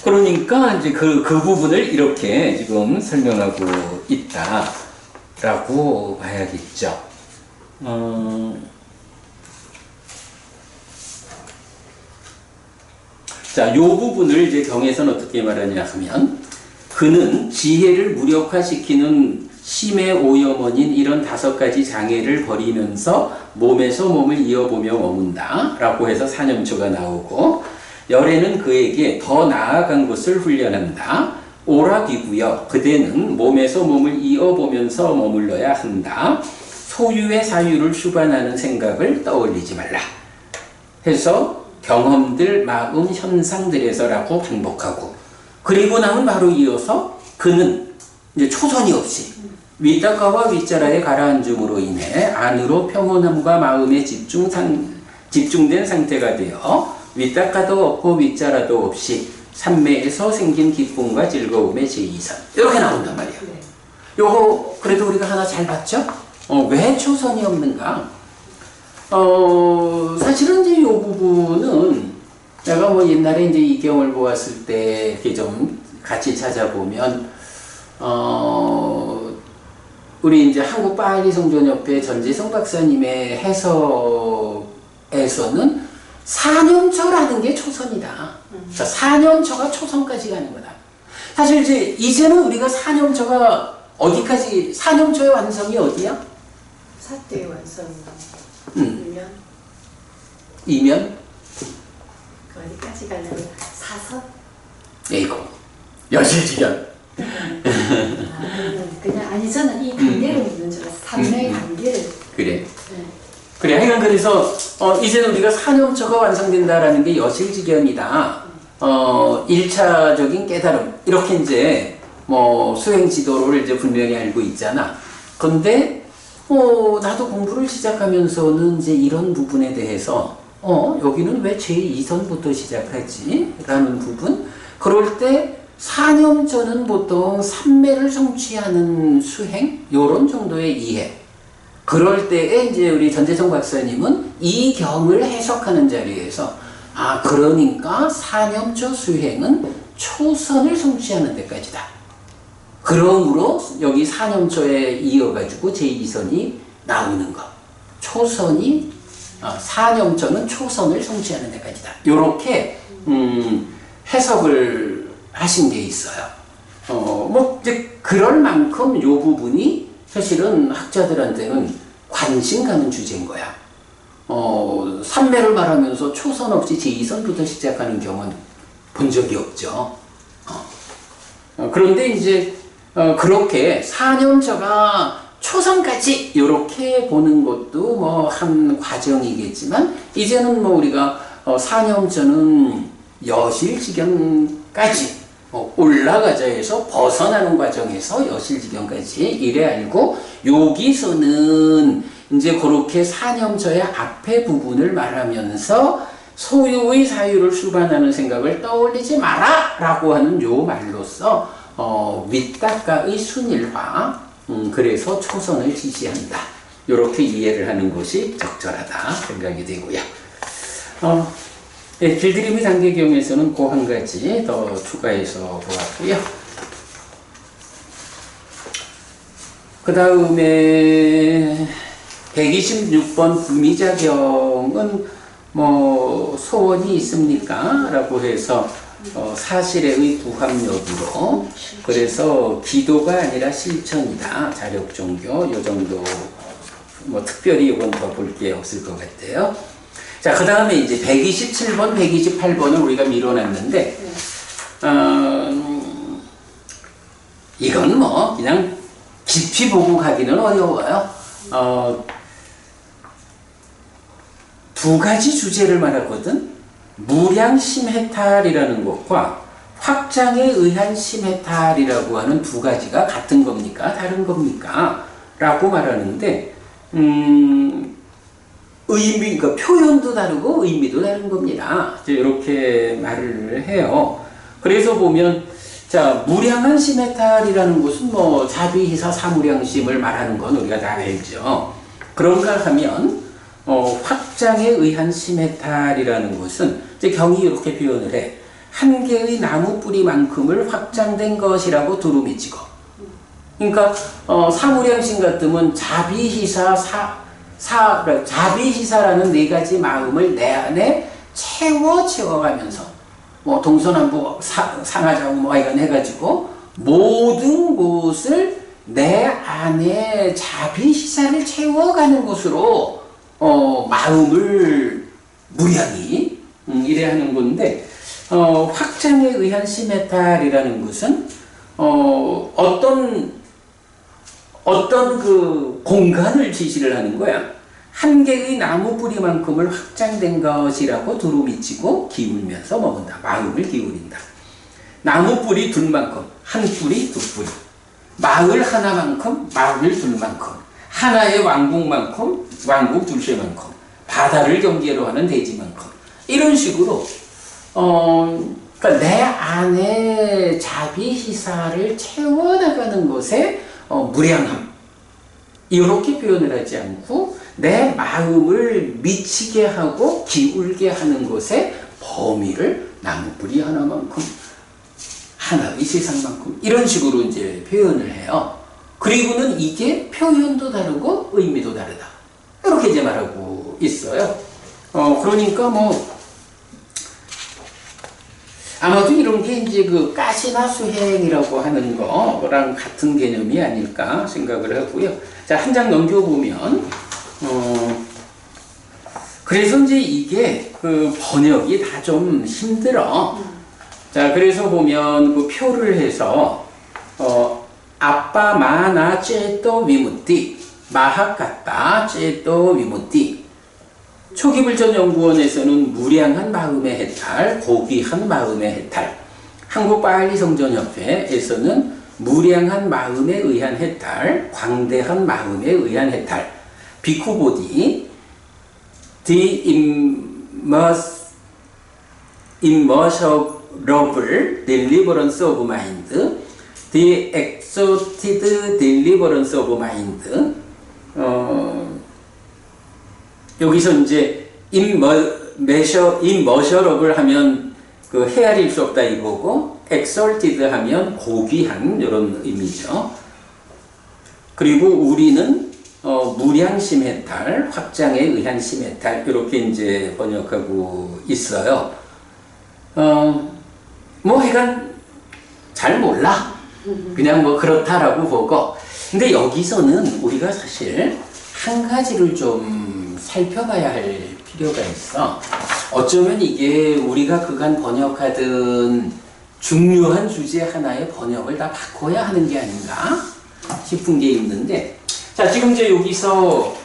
그러니까 이제 그 부분을 이렇게 지금 설명하고 있다라고 봐야겠죠. 자, 요 부분을 이제 경에서는 어떻게 말하냐 하면, 그는 지혜를 무력화시키는 심의 오염원인 이런 5가지 장애를 버리면서 몸에서 몸을 이어보며 머문다 라고 해서 사념초가 나오고, 열애는 그에게 더 나아간 것을 훈련한다. 오락이고요. 그대는 몸에서 몸을 이어보면서 머물러야 한다. 소유의 사유를 수반하는 생각을 떠올리지 말라. 해서 경험들, 마음, 현상들에서라고 반복하고, 그리고 나면 바로 이어서 그는 이제 초선이 없이 윗닦아와 윗자라에 가라앉음으로 인해 안으로 평온함과 마음의 집중된 상태가 되어 윗닦아도 없고 윗자라도 없이 삼매에서 생긴 기쁨과 즐거움의 제2선 이렇게 나온단 말이에요. 요거 그래도 우리가 하나 잘 봤죠? 왜 초선이 없는가? 사실은 이제 요 부분은 내가 뭐 옛날에 이제 이경을 보았을 때 이렇게 좀 같이 찾아보면 우리 이제 한국 파리송전협회 전재성 박사님의 해석에서는 사념초라는 게 초선이다. 자, 사념초가 초선까지 가는 거다. 사실 이제는 우리가 사념초가 어디까지, 사념초의 완성이 어디야? 사태의 완성. 이면? 어디까지 가려면 사선? 이거 여실지견. 그냥 아니 저는 이 단계를 묻는 줄 알았어요. 삼매의 단계를. 그래. 그래, 하여간 그래서, 이제는 우리가 사념초가 완성된다라는 게 여실지경이다. 1차적인 깨달음. 이렇게 이제, 수행 지도를 이제 분명히 알고 있잖아. 근데, 나도 공부를 시작하면서는 이제 이런 부분에 대해서, 여기는 왜 제2선부터 시작하지? 라는 부분. 그럴 때, 사념초는 보통 삼매를 성취하는 수행? 요런 정도의 이해. 그럴 때에 이제 우리 전재성 박사님은 이 경을 해석하는 자리에서 그러니까 사념초 수행은 초선을 성취하는 데까지다. 그러므로 여기 사념초에 이어가지고 제2선이 나오는 것. 초선이 사념초는 초선을 성취하는 데까지다. 요렇게 해석을 하신 게 있어요. 이제 그럴 만큼 요 부분이 사실은 학자들한테는 관심 가는 주제인 거야. 삼매를 말하면서 초선 없이 제2선부터 시작하는 경우는 본 적이 없죠. 그런데 이제 그렇게 4년차가 초선까지 이렇게 보는 것도 한 과정이겠지만 이제는 우리가 4년차는 여실지경까지 올라가자 해서 벗어나는 과정에서 여실지경까지 이래 알고 여기서는 이제 그렇게 사념저의 앞에 부분을 말하면서 소유의 사유를 수반하는 생각을 떠올리지 마라 라고 하는 요 말로써 윗닦아의 순일화 그래서 초선을 지시한다 이렇게 이해를 하는 것이 적절하다 생각이 되고요. 네, 길들임의 단계경에서는 그 한 가지 더 추가해서 보았고요. 그 다음에 126번 구미자경은 소원이 있습니까? 라고 해서 사실의 부합력으로 그래서 기도가 아니라 실천이다. 자력종교 요 정도 특별히 이건 더 볼 게 없을 것 같아요. 자, 그 다음에 이제 127번, 128번을 우리가 미뤄놨는데, 이건 그냥 깊이 보고 가기는 어려워요. 두 가지 주제를 말하거든. 무량 심해탈이라는 것과 확장에 의한 심해탈이라고 하는 두 가지가 같은 겁니까? 다른 겁니까? 라고 말하는데 그러니까 표현도 다르고 의미도 다른 겁니다. 이렇게 말을 해요. 그래서 보면 자, 무량한 심해탈이라는 것은 뭐 자비희사 사무량심을 말하는 건 우리가 다 알죠. 그런가 하면 확장에 의한 심해탈이라는 것은 이제 경이 이렇게 표현을 해. 한 개의 나무 뿌리만큼을 확장된 것이라고 두루미치고. 그러니까 사무량심 같으면 자비희사 자비희사라는 네 가지 마음을 내 안에 채워가면서 뭐 동서남북 상하좌우 뭐 이런 해가지고 모든 곳을 내 안에 자비시사를 채워가는 것으로 마음을 무량히 이래 하는 건데 확장에 의한 심해탈이라는 것은 어떤 그 공간을 지시를 하는 거야. 한 개의 나무 뿌리만큼을 확장된 것이라고 두루미치고 기울면서 먹는다. 마음을 기울인다. 나무 뿌리 둘만큼, 한 뿌리, 두 뿌리. 마을 하나만큼, 마을 둘만큼. 하나의 왕국만큼, 왕국 둘째만큼. 바다를 경계로 하는 대지만큼. 이런 식으로 그러니까 내 안에 자비희사를 채워나가는 것에 무량함. 이렇게 표현을 하지 않고 내 마음을 미치게 하고 기울게 하는 것의 범위를 나무뿌리 하나만큼, 하나의 세상만큼 이런 식으로 이제 표현을 해요. 그리고는 이게 표현도 다르고 의미도 다르다. 이렇게 이제 말하고 있어요. 그러니까 뭐 아마도 이런 게 이제 그 가시나 수행이라고 하는 거랑 같은 개념이 아닐까 생각을 하고요. 자, 한 장 넘겨보면 그래서 이제 이게 그 번역이 다 좀 힘들어. 자, 그래서 보면 그 표를 해서 아빠 마나 째또 위무띠 마하카타 째또 위무띠. 초기불전연구원에서는 무량한 마음의 해탈, 고귀한 마음의 해탈. 한국바할리성전협회에서는 무량한 마음에 의한 해탈, 광대한 마음에 의한 해탈. 비쿠보디, The Immeasurable Deliverance of Mind, The Exalted Deliverance of Mind. 여기서 이제 immeasurable 하면 그 헤아릴 수 없다 이거고, exalted 하면 고귀한 이런 의미죠. 그리고 우리는 무량 심해탈, 확장에 의한 심해탈 이렇게 이제 번역하고 있어요. 뭐 하여간 잘 몰라. 그냥 뭐 그렇다라고 보고. 근데 여기서는 우리가 사실 한 가지를 좀 살펴봐야 할 필요가 있어. 어쩌면 이게 우리가 그간 번역하던 중요한 주제 하나의 번역을 다 바꿔야 하는 게 아닌가 싶은 게 있는데, 자, 지금 이제 여기서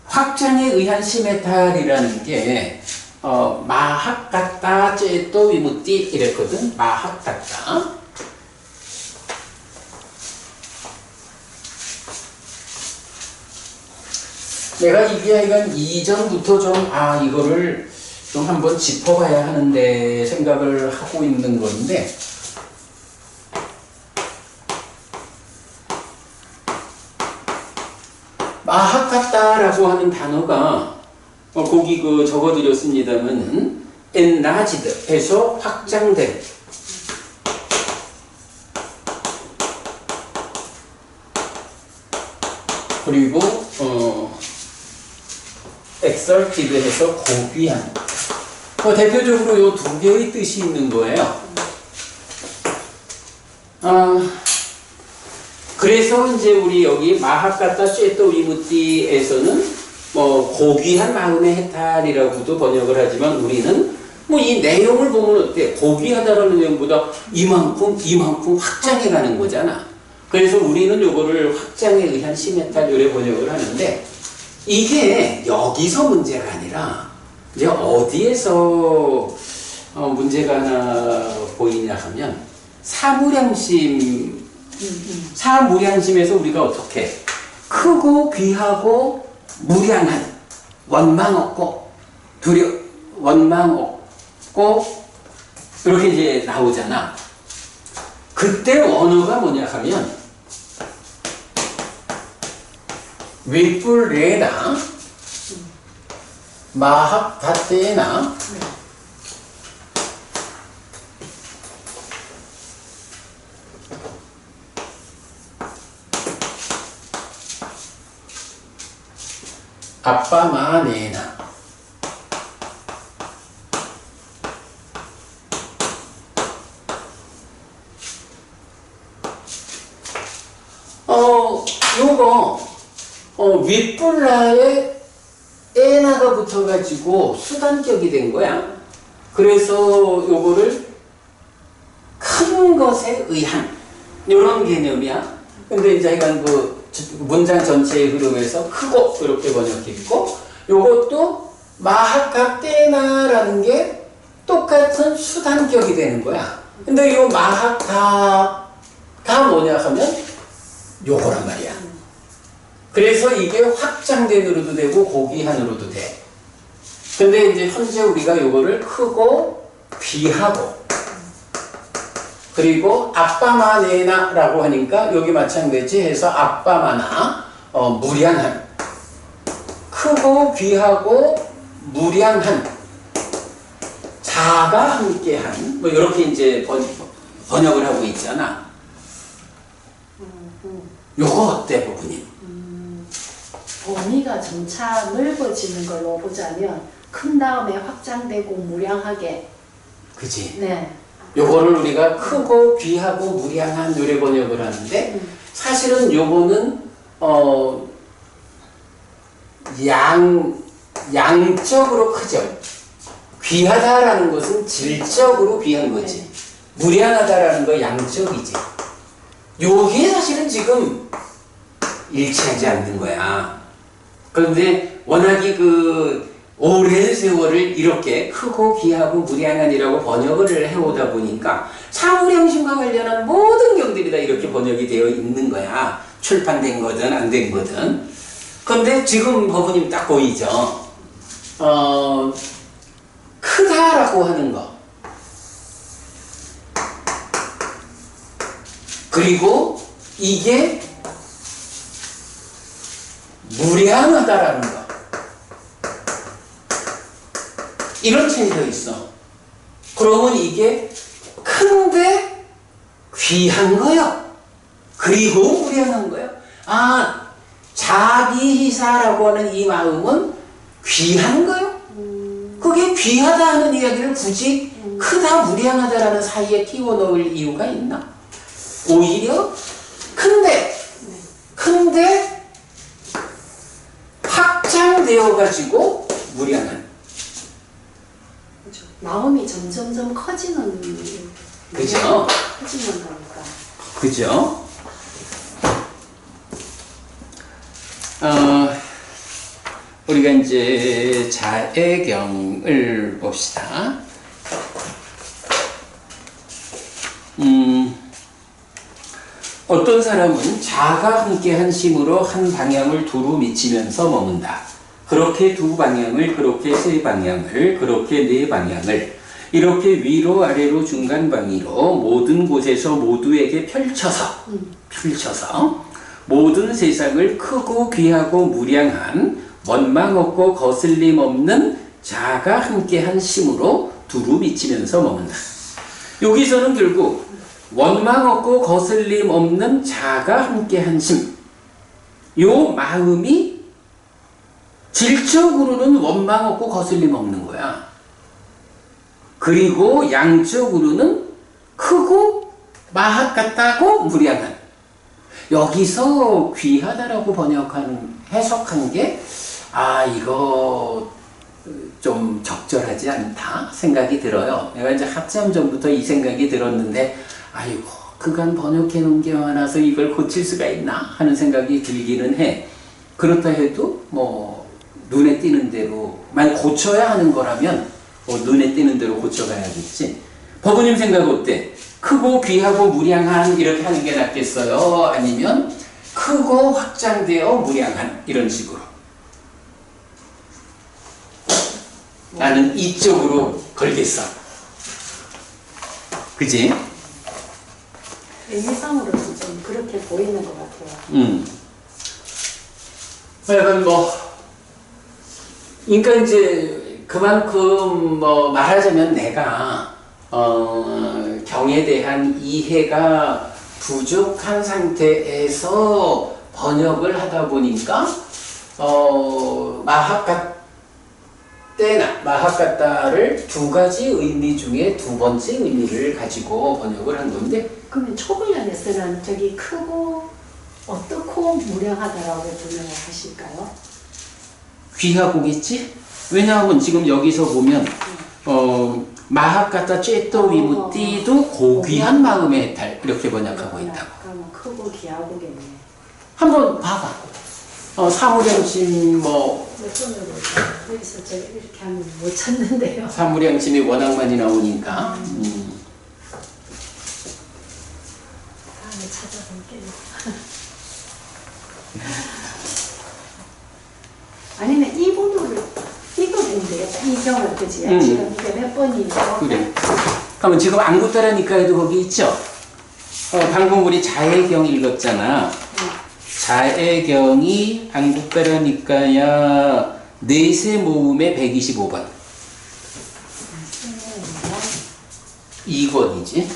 확장에 의한 심해탈이라는 게 마학같다 째또 위무띠 이랬거든. 마학같다. 내가 이게 이건 이전부터 좀 이거를 좀 한번 짚어봐야 하는데 생각을 하고 있는 건데, 마하카타라고 하는 단어가 거기 그 적어드렸습니다만은 enlarged 해서 확장된, 그리고 exalted 해서 고귀한. 대표적으로 이 두 개의 뜻이 있는 거예요. 그래서 이제 우리 여기 마하카타 쉐또 위무띠에서는 뭐 고귀한 마음의 해탈이라고도 번역을 하지만, 우리는 뭐 이 내용을 보면 어때? 고귀하다라는 내용보다 이만큼 확장해 가는 거잖아. 그래서 우리는 요거를 확장에 의한 심해탈 요래 번역을 하는데, 이게 여기서 문제가 아니라 이제 어디에서 문제가 하나 보이냐 하면 사무량심에서 우리가 어떻게 크고 귀하고 무량한 원망 없고 원망 없고 이렇게 이제 나오잖아. 그때 원어가 뭐냐 하면 윗불레나 마학다테나 아빠마네나 요거 윗불라에 에나가 붙어가지고 수단격이 된 거야. 그래서 요거를 큰 것에 의한 이런 개념이야. 근데 이제 약간 그 문장 전체의 흐름에서 크고 이렇게 번역했고, 요것도 마하카테나라는 게 똑같은 수단격이 되는 거야. 근데 요 마하카가 뭐냐 하면 요거란 말이야. 그래서 이게 확장된으로도 되고 고귀한으로도 돼. 근데 이제 현재 우리가 요거를 크고 귀하고 그리고 아빠마네나 라고 하니까 여기 마찬가지 해서 아빠마나 무량한 크고 귀하고 무량한 자가 함께한 뭐 이렇게 이제 번역을 하고 있잖아. 요거 어때 부부님? 범위가 점차 넓어지는 걸로 보자면 큰 다음에 확장되고 무량하게. 그지? 네. 요거를 우리가 크고 귀하고 무량한 노래 번역을 하는데 사실은 요거는 양적으로 크죠. 귀하다라는 것은 질적으로 귀한 거지. 무량하다라는 거 양적이지. 요게 사실은 지금 일치하지 않는 거야. 그런데 워낙에 그 오랜 세월을 이렇게 크고 귀하고 무량한이라고 번역을 해오다 보니까 사무량심과 관련한 모든 경들이 다 이렇게 번역이 되어 있는 거야. 출판된 거든 안 된 거든. 그런데 지금 법부님 딱 보이죠? 크다라고 하는 거. 그리고 이게 무량하다라는 거. 이런 차이가 있어. 그러면 이게 큰데 귀한 거요. 그리고 무량한 거요. 아, 자비희사라고 하는 이 마음은 귀한 거요. 그게 귀하다 하는 이야기를 굳이 크다, 무량하다라는 사이에 띄워 넣을 이유가 있나? 오히려 큰데 확장되어 가지고 무량한. 그렇죠. 마음이 점점점 커지는. 그죠? 커지는 거니까. 그죠? 우리가 이제 자애경을 봅시다. 어떤 사람은 자가 함께한 심으로 한 방향을 두루 미치면서 머문다. 그렇게 두 방향을, 그렇게 세 방향을, 그렇게 네 방향을 이렇게 위로 아래로 중간 방위로 모든 곳에서 모두에게 펼쳐서 모든 세상을 크고 귀하고 무량한 원망 없고 거슬림 없는 자가 함께한 심으로 두루 미치면서 머문다. 여기서는 결국 원망 없고 거슬림 없는 자가 함께한 심, 요 마음이 질적으로는 원망 없고 거슬림 없는 거야. 그리고 양적으로는 크고 마학 같다고 무량한. 여기서 귀하다라고 해석한 게 이거 좀 적절하지 않다 생각이 들어요. 내가 이제 학점 전부터 이 생각이 들었는데 아이고 그간 번역해 놓은 게 많아서 이걸 고칠 수가 있나 하는 생각이 들기는 해. 그렇다 해도 뭐 눈에 띄는 대로 만 고쳐야 하는 거라면 눈에 띄는 대로 고쳐가야겠지. 법부님 생각 어때? 크고 귀하고 무량한 이렇게 하는 게 낫겠어요? 아니면 크고 확장되어 무량한 이런 식으로? 나는 이쪽으로 걸겠어. 그지? 의미상으로는 좀 그렇게 보이는 것 같아요. 약간 그러니까 이제 그만큼 말하자면 내가 경에 대한 이해가 부족한 상태에서 번역을 하다 보니까 마하카타를 두 가지 의미 중에 두 번째 의미를 가지고 번역을 한 건데. 그러면 초불련에서는 저기 크고 어떻고 무량하다라고 분명을 하실까요? 귀하고겠지? 왜냐하면 지금 여기서 보면 마하카타 쬐또 위무띠도 고귀한 마음의 해탈 이렇게 번역하고 있다고. 그러면 크고 귀하고겠네. 한번 봐봐. 사무량심 몇 손으로 여기서 제가 이렇게 하면 못 찾는데요. 사무량심이 워낙 많이 나오니까. 다음에 찾아볼게요. 아니면 이 번호를 읽어보면 되겠다. 이 경을 그지? 지금 이게 몇 번이죠? 그래. 그러면 지금 안구따라니까에도 거기 있죠? 방금 우리 자해경 읽었잖아. 자해경이 안구따라니까야 넷의 모음의 125번. 2권이지.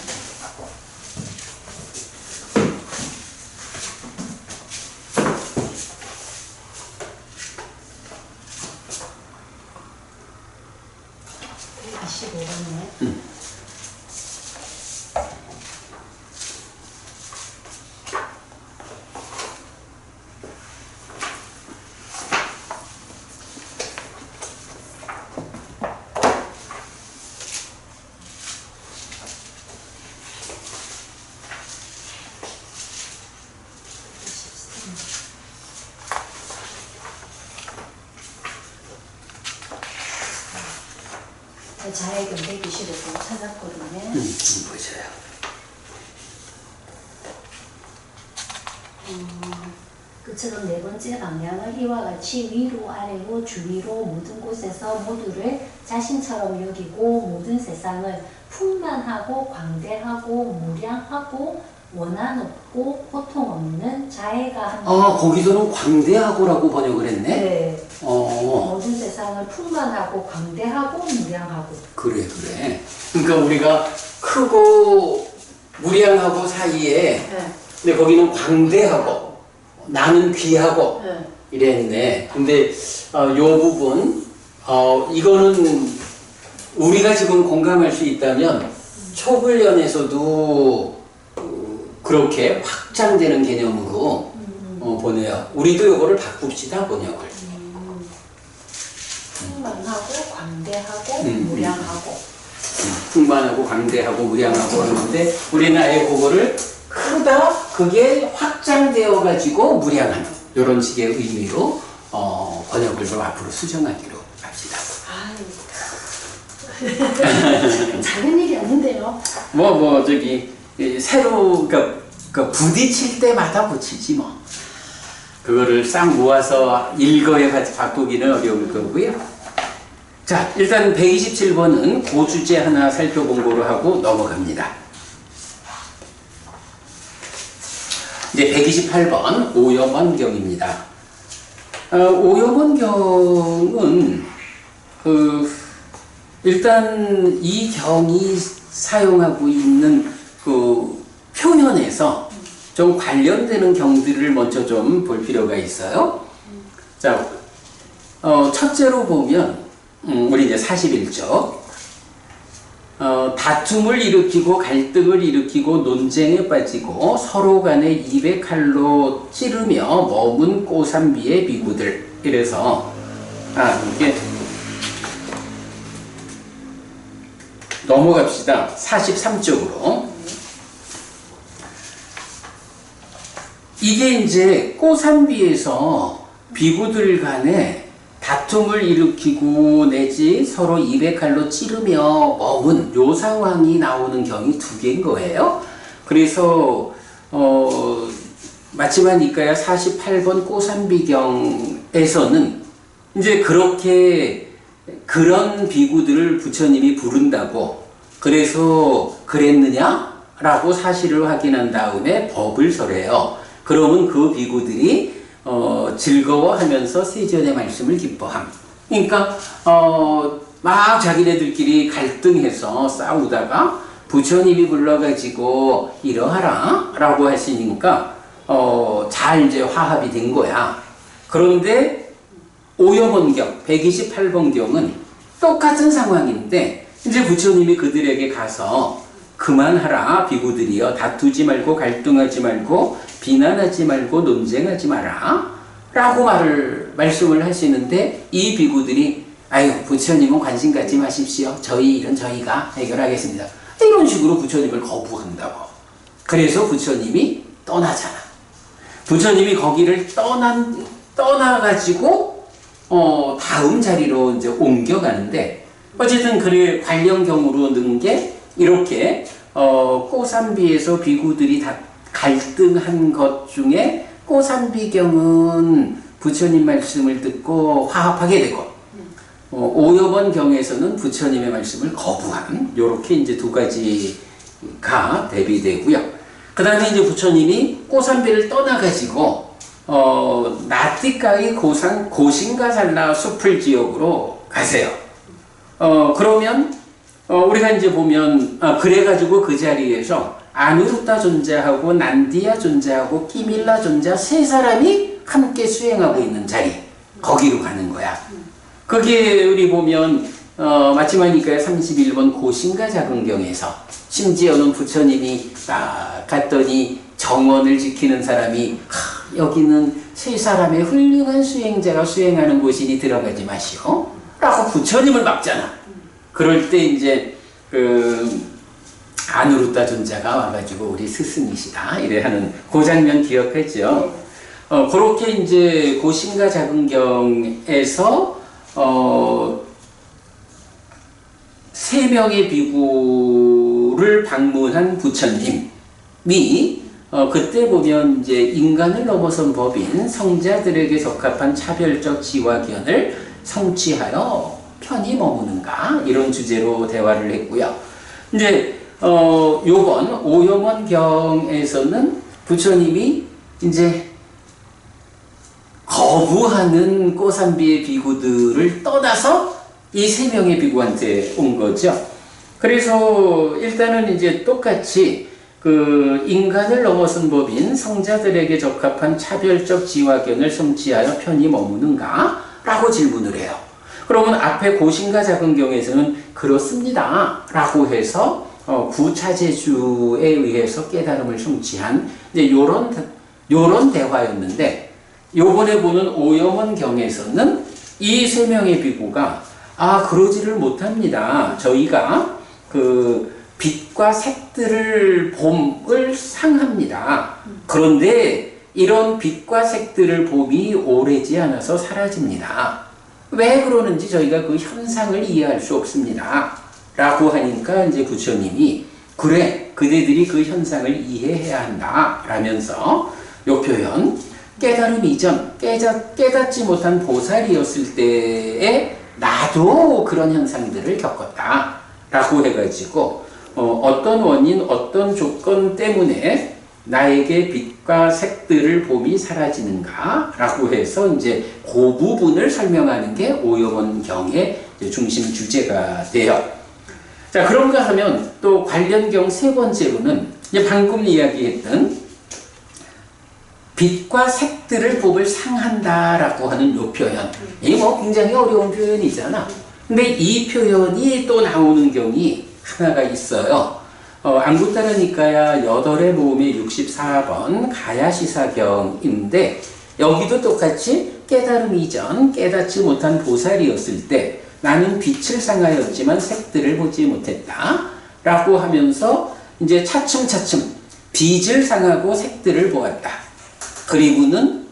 자해경 125번 찾았거든요. 보셔요. 그처럼 네 번째 방향을 이와 같이 위로 아래로 주위로 모든 곳에서 모두를 자신처럼 여기고 모든 세상을 풍만하고 광대하고 무량하고 원한 없고 고통 없는 자애가 하는. 거기서는 광대하고라고 번역을 했네? 네. 모든 세상을 풍만하고 광대하고 무량하고. 그래. 그러니까 우리가 크고 무량하고 사이에 근데 거기는 광대하고 나는 귀하고 이랬네. 근데 요 부분 이거는 우리가 지금 공감할 수 있다면 초불련에서도 그렇게 확장되는 개념으로 보내요. 우리도 이거를 바꿉시다, 번역을. 풍만하고 광대하고 무량하고. 풍만하고 광대하고 무량하고 하는데 우리는 아예 그거를 크다, 그게 확장되어 가지고 무량한 이런 식의 의미로 번역을 좀 앞으로 수정하기로 합시다. 작은 일이 아닌데요. 새로 부딪힐 때마다 붙이지 뭐. 그거를 싹 모아서 일거에 바꾸기는 어려울 거고요. 자, 일단 127번은 고주제 하나 살펴본 거로 하고 넘어갑니다. 이제 128번 오염원경입니다. 오염원경은 일단 이 경이 사용하고 있는 표현에서 좀 관련되는 경들을 먼저 좀 볼 필요가 있어요. 자, 첫째로 보면 우리 이제 41쪽 다툼을 일으키고 갈등을 일으키고 논쟁에 빠지고 서로 간에 입에 칼로 찌르며 머문 꼬삼비의 비구들. 이래서 이게 넘어갑시다. 43쪽으로. 이게 이제 꼬삼비에서 비구들 간에 다툼을 일으키고 내지 서로 입에 칼로 찌르며 머문 요 상황이 나오는 경이 두 개인 거예요. 그래서 마치만 이까야 48번 꼬산비경에서는 이제 그렇게 그런 비구들을 부처님이 부른다고 그래서 그랬느냐? 라고 사실을 확인한 다음에 법을 설해요. 그러면 그 비구들이 즐거워하면서 세존의 말씀을 기뻐함. 그러니까 막 자기네들끼리 갈등해서 싸우다가 부처님이 불러가지고 이러하라 라고 하시니까 잘 이제 화합이 된 거야. 그런데 오염원경 128번 경은 똑같은 상황인데 이제 부처님이 그들에게 가서 그만하라 비구들이여 다투지 말고 갈등하지 말고 비난하지 말고 논쟁하지 마라 라고 말씀을 하시는데 이 비구들이 아유 부처님은 관심 갖지 마십시오. 저희 일은 저희가 해결하겠습니다. 이런 식으로 부처님을 거부한다고. 그래서 부처님이 떠나잖아. 부처님이 거기를 떠나가지고 다음 자리로 이제 옮겨가는데 어쨌든 그래 관련경으로 넣은 게 이렇게 꼬산비에서 비구들이 다 갈등한 것 중에 꼬산비경은 부처님 말씀을 듣고 화합하게 되고 오여번 경에서는 부처님의 말씀을 거부한 요렇게 이제 두 가지가 대비되고요. 그 다음에 이제 부처님이 꼬산비를 떠나가지고 나띠가의 고신가살라 숲을 지역으로 가세요. 그러면 우리가 이제 보면 그래가지고 그 자리에서 아누루타 존자하고 난디아 존자하고 끼밀라 존자 세 사람이 함께 수행하고 있는 자리 거기로 가는 거야. 거기에 우리 보면 마치마니까의 31번 고신가 자근경에서 심지어는 부처님이 갔더니 정원을 지키는 사람이 여기는 세 사람의 훌륭한 수행자가 수행하는 곳이니 들어가지 마시오 라고 부처님을 막잖아. 그럴 때 이제 아누루타 존자가 와가지고 우리 스승이시다 이래 하는 그 장면 기억하죠? 그렇게 이제 고신가 자근경에서 세 명의 비구를 방문한 부처님이 그때 보면 이제 인간을 넘어선 법인 성자들에게 적합한 차별적 지화견을 성취하여 편히 머무는가 이런 주제로 대화를 했고요. 이제 요번 오염원경에서는 부처님이 이제 거부하는 꼬산비의 비구들을 떠나서 이 세 명의 비구한테 온 거죠. 그래서 일단은 이제 똑같이 그 인간을 넘어선 법인 성자들에게 적합한 차별적 지화견을 성취하여 편히 머무는가? 라고 질문을 해요. 그러면 앞에 고신가 자근경에서는 그렇습니다 라고 해서 구차제주에 의해서 깨달음을 성취한 이제 요런 대화였는데 요번에 보는 오염원경에서는 이 세 명의 비구가 그러지를 못합니다. 저희가 그 빛과 색들을 봄을 상합니다. 그런데 이런 빛과 색들을 봄이 오래지 않아서 사라집니다. 왜 그러는지 저희가 그 현상을 이해할 수 없습니다. 라고 하니까 이제 부처님이 그래 그대들이 그 현상을 이해해야 한다 라면서 요 표현 깨달음 이전 깨닫지 못한 보살이었을 때에 나도 그런 현상들을 겪었다 라고 해가지고 어떤 원인 어떤 조건 때문에 나에게 빛과 색들을 봄이 사라지는가 라고 해서 이제 그 부분을 설명하는 게 오염원경의 중심 주제가 돼요. 자 그런가 하면 또 관련경 세 번째로는 이제 방금 이야기했던 빛과 색들을 법을 상한다라고 하는 요 표현. 이 뭐 굉장히 어려운 표현이잖아. 근데 이 표현이 또 나오는 경이 하나가 있어요. 안구따라 니까야 8의 모음의 64번 가야시사경인데 여기도 똑같이 깨달음 이전 깨닫지 못한 보살이었을 때 나는 빛을 상하였지만 색들을 보지 못했다 라고 하면서 이제 차츰차츰 빛을 상하고 색들을 보았다. 그리고는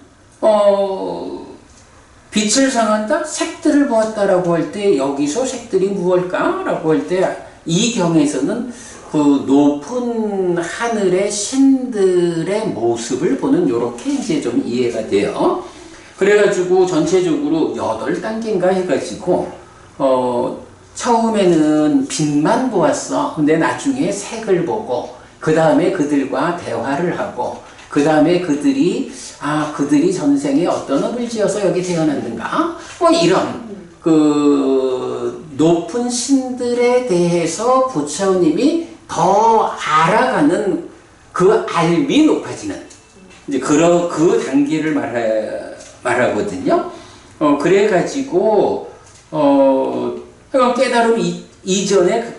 빛을 상한다? 색들을 보았다라고 할 때 여기서 색들이 무엇일까라고 할 때 이 경에서는 그 높은 하늘의 신들의 모습을 보는 요렇게 이제 좀 이해가 돼요. 그래가지고 전체적으로 8단계인가 해가지고 처음에는 빛만 보았어. 근데 나중에 색을 보고 그 다음에 그들과 대화를 하고 그 다음에 그들이 전생에 어떤 업을 지어서 여기 태어났는가 뭐 이런 그 높은 신들에 대해서 부처님이 더 알아가는 그 알미 높아지는 이제 그 단계를 말하거든요. 그래가지고 깨달음 이전에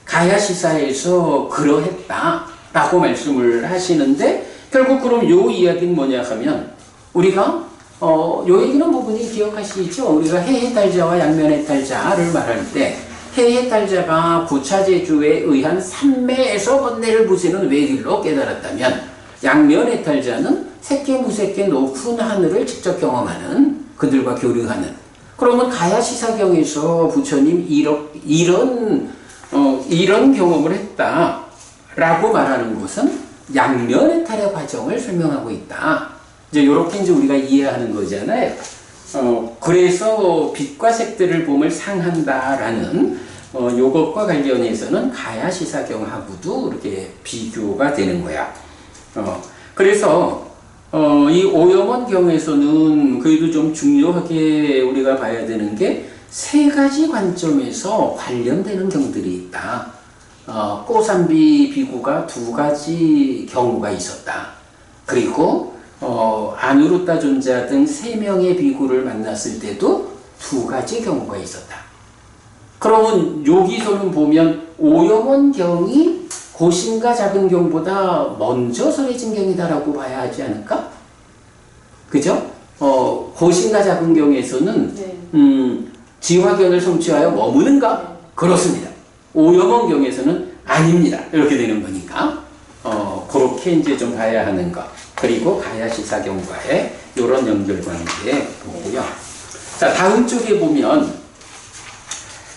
가야시사에서 그러했다라고 말씀을 하시는데 결국 그럼 요 이야기는 뭐냐 하면 우리가 요 얘기는 부분이 기억하시죠? 우리가 해해달자와 양면해달자를 말할 때 해해달자가 부차제주에 의한 삼매에서 번뇌를 부수는 외길로 깨달았다면 양면해달자는 새끼 무새끼 높은 하늘을 직접 경험하는 그들과 교류하는 그러면 가야시사경에서 부처님 이런 경험을 했다라고 말하는 것은 양면해탈의 과정을 설명하고 있다. 이제 이렇게 이제 우리가 이해하는 거잖아요. 그래서 빛과 색들을 봄을 상한다라는 요것과 관련해서는 가야시사경하고도 이렇게 비교가 되는 거야. 그래서 이 오염원경에서는 그래도 좀 중요하게 우리가 봐야 되는 게 세 가지 관점에서 관련되는 경들이 있다. 꼬산비 비구가 2가지 경우가 있었다. 그리고 아누루타 존자 등 3명의 비구를 만났을 때도 2가지 경우가 있었다. 그러면 여기서는 보면 오염원경이 고심과 작은 경보다 먼저 설해진 경이다라고 봐야 하지 않을까? 그죠? 고심과 작은 경에서는 네. 지화견을 성취하여 머무는가? 네. 그렇습니다. 오염원경에서는 아닙니다. 이렇게 되는 거니까 그렇게 이제 좀 봐야 하는 것. 그리고 가야시사경과의 이런 연결관계 보고요. 자, 다음 쪽에 보면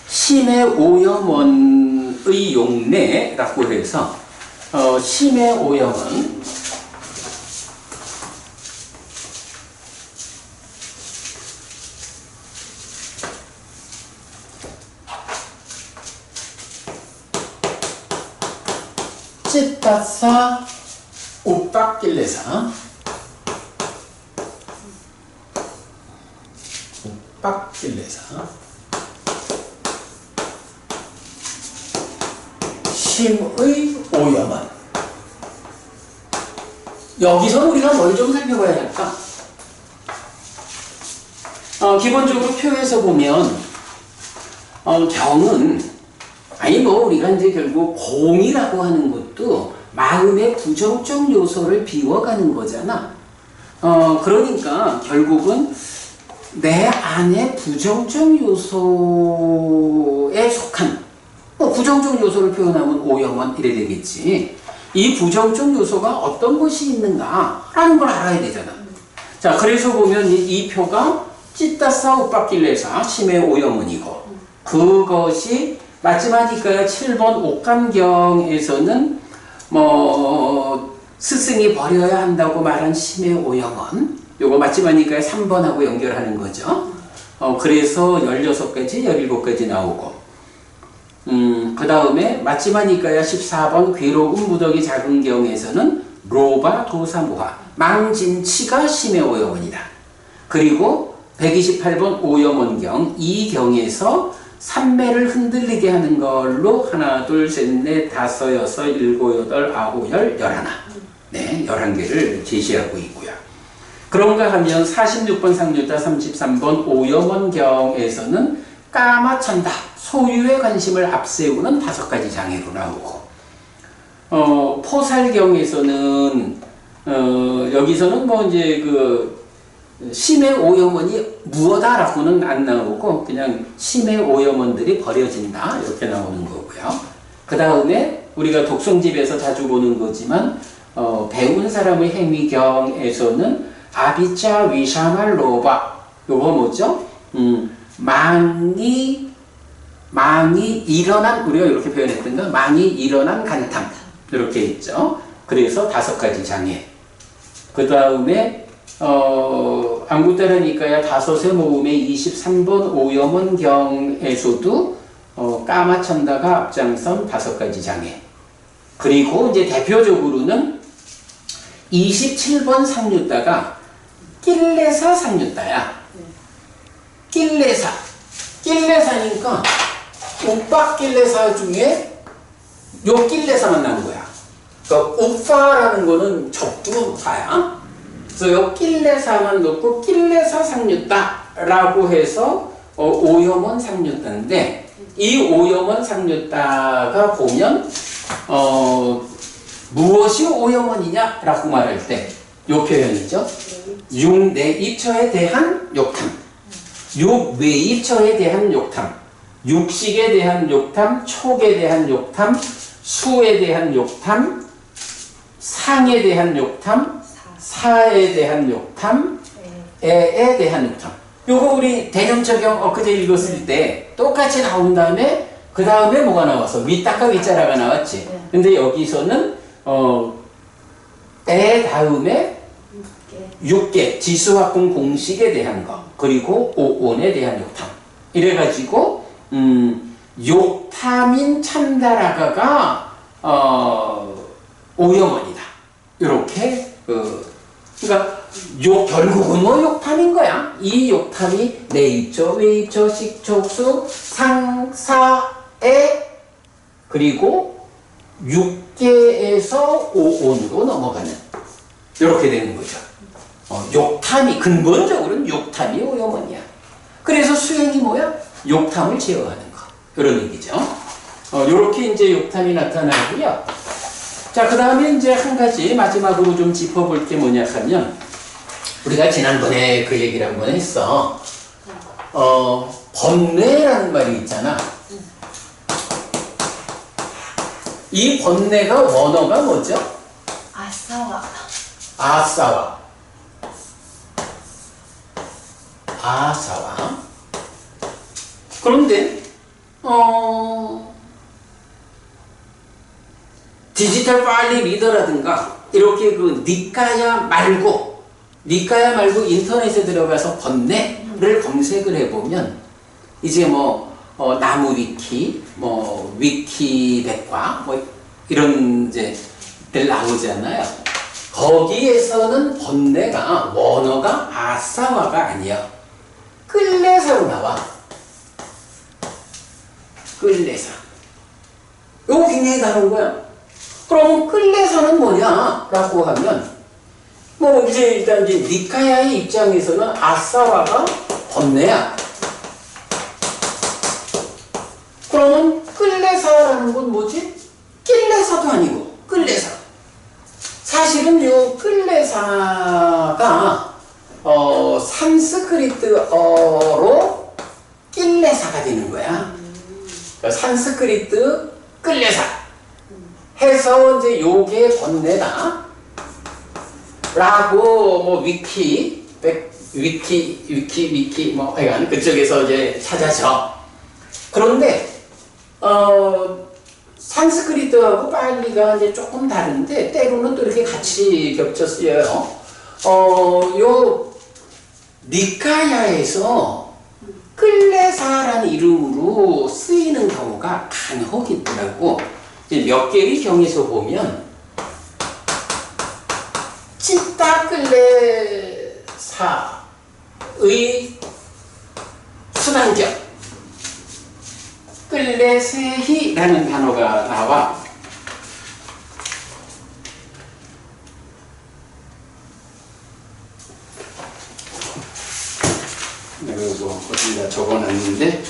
심의 오염원의 용례라고 해서 심의 오염원 찌따사 우빡길레사 심의 오염원 여기서 우리가 뭘 좀 살펴봐야 할까? 기본적으로 표에서 보면 경은 우리가 이제 결국 공이라고 하는 것도 마음의 부정적 요소를 비워가는 거잖아. 그러니까 결국은 내 안에 부정적 요소에 속한 부정적 요소를 표현하면 오염원 이래 되겠지. 이 부정적 요소가 어떤 것이 있는가라는 걸 알아야 되잖아. 자, 그래서 보면 이 표가 찌따사 우빠길레사 심의 오염원이고 그것이 마지막이니까 7번 옥감경에서는 스승이 버려야 한다고 말한 심의 오염원 요거 마지막이니까 3번하고 연결하는 거죠. 그래서 16가지, 17가지 나오고 그 다음에 마지막이니까 14번 괴로운 무더기 작은 경에서는 로바 도사모하 망진치가 심의 오염원이다. 그리고 128번 오염원경 이 경에서 삼매를 흔들리게 하는 걸로 하나, 둘, 셋, 넷, 다섯, 여섯, 일곱, 여덟, 아홉, 열, 11. 네, 11개를 제시하고 있고요. 그런가 하면 46번 상류자 33번 오염원경에서는 까마찬다, 소유의 관심을 앞세우는 5가지 장애로 나오고 포살경에서는 여기서는 이제 심의 오염원이 무엇다라고는 안 나오고 그냥 심의 오염원들이 버려진다 이렇게 나오는 거고요. 그 다음에 우리가 독성집에서 자주 보는 거지만 배운 사람의 행위경에서는 아비짜 위샤말 로바 요거 뭐죠? 망이 일어난, 우리가 이렇게 표현했던가, 망이 일어난 간탐. 이렇게 있죠. 그래서 5가지 장애. 그 다음에, 안구따르니까야 다섯의 모음의 23번 오염원경에서도 까마천다가 앞장선 5가지 장애. 그리고 이제 대표적으로는 27번 상류따가 낄레사 상류따야. 낄레사니까 우빠 낄레사 중에 요 낄레사만 나는 거야. 그러니까 우빠라는 거는 적두사야. 그래서 요 낄레사만 넣고 낄레사 상류따라고 해서 오염원 상류따인데, 이 오염원 상류따가 보면 무엇이 오염원이냐라고 말할 때 요 표현이죠. 육내입처에 대한 욕탐, 육외입처에 대한 욕탐, 육식에 대한 욕탐, 촉에 대한 욕탐, 수에 대한 욕탐, 상에 대한 욕탐, 사에 대한 욕탐, 에에 대한 욕탐. 요거 우리 대념적용 엊그제 읽었을 때 똑같이 나온 다음에 그 다음에 뭐가 나와서 위따가 위자라가 나왔지. 근데 여기서는 에 다음에 6개 지수화금 공식에 대한 거, 그리고 오온에 대한 욕탐. 이래가지고 욕탐인 참다라가가 오염원이다. 이렇게 그러니까 결국은 뭐 욕탐인 거야. 이 욕탐이 내입처, 외입처, 식처, 수, 상, 사, 에, 그리고 6개에서 5온으로 넘어가는, 이렇게 되는 거죠. 욕탐이, 근본적으로는 욕탐이 오염원이야. 그래서 수행이 뭐야? 욕탐을 제어하는 거. 이런 얘기죠. 요렇게 이제 욕탐이 나타나고요. 자, 그 다음에 이제 한 가지 마지막으로 좀 짚어볼 게 뭐냐 하면, 우리가 지난번에 그 얘기를 한번 했어. 번뇌라는 말이 있잖아. 이 번뇌가 원어가 뭐죠? 아싸와. 아사와. 그런데 디지털 빨리 리더라든가 이렇게 그 니까야 말고 인터넷에 들어가서 번뇌를 검색을 해보면 이제 뭐 나무 위키, 뭐 위키 백과 뭐 이런 이제들 나오잖아요. 거기에서는 번뇌가 원어가 아사와가 아니야. 끌레사로 나와. 끌레사. 요거 굉장히 다른 거야. 그럼 끌레사는 뭐냐? 라고 하면, 뭐 이제 일단 이제 니카야의 입장에서는 아사와가 번뇌야. 그러면 끌레사라는 건 뭐지? 낄레사도 아니고 끌레사. 사실은 요 끌레사가 산스크리트어로 낄레사가 되는 거야. 그러니까 산스크리트 끌레사 해서 이제 요게 번뇌다 라고 뭐 위키 뭐 하여간 그쪽에서 이제 찾아서. 그런데 산스크리트하고 빨리가 이제 조금 다른데 때로는 또 이렇게 같이 겹쳐 쓰여요. 요 니카야에서 끌레사라는 이름으로 쓰이는 경우가 간혹 있더라고. 몇 개의 경에서 보면 찐따 끌레사의 수단격 끌레세히라는 단어가 나와. 이거 어디다 적어놨는데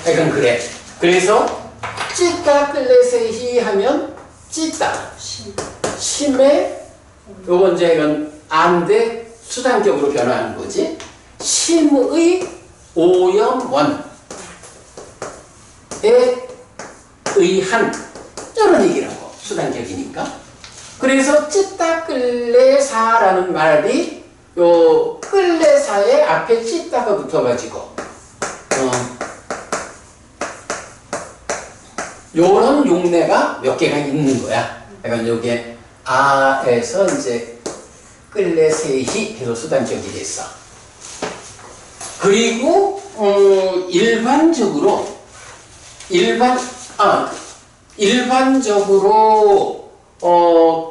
하여간 그래. 그래서 찌따 끌레세히 하면 찌따 심에 요건 이제 이건 안대 수단격으로 변화하는 거지. 심의 오염원 에 의한 이런 얘기라고. 수단격이니까. 그래서 찌따 끌레사라는 말이 요 끌레사 앞에 찢다가 붙어가지고 요런 용례가 몇 개가 있는 거야. 그러니까 요게 아에서 이제 끌레세히 해서 수단격이 됐어. 그리고 일반적으로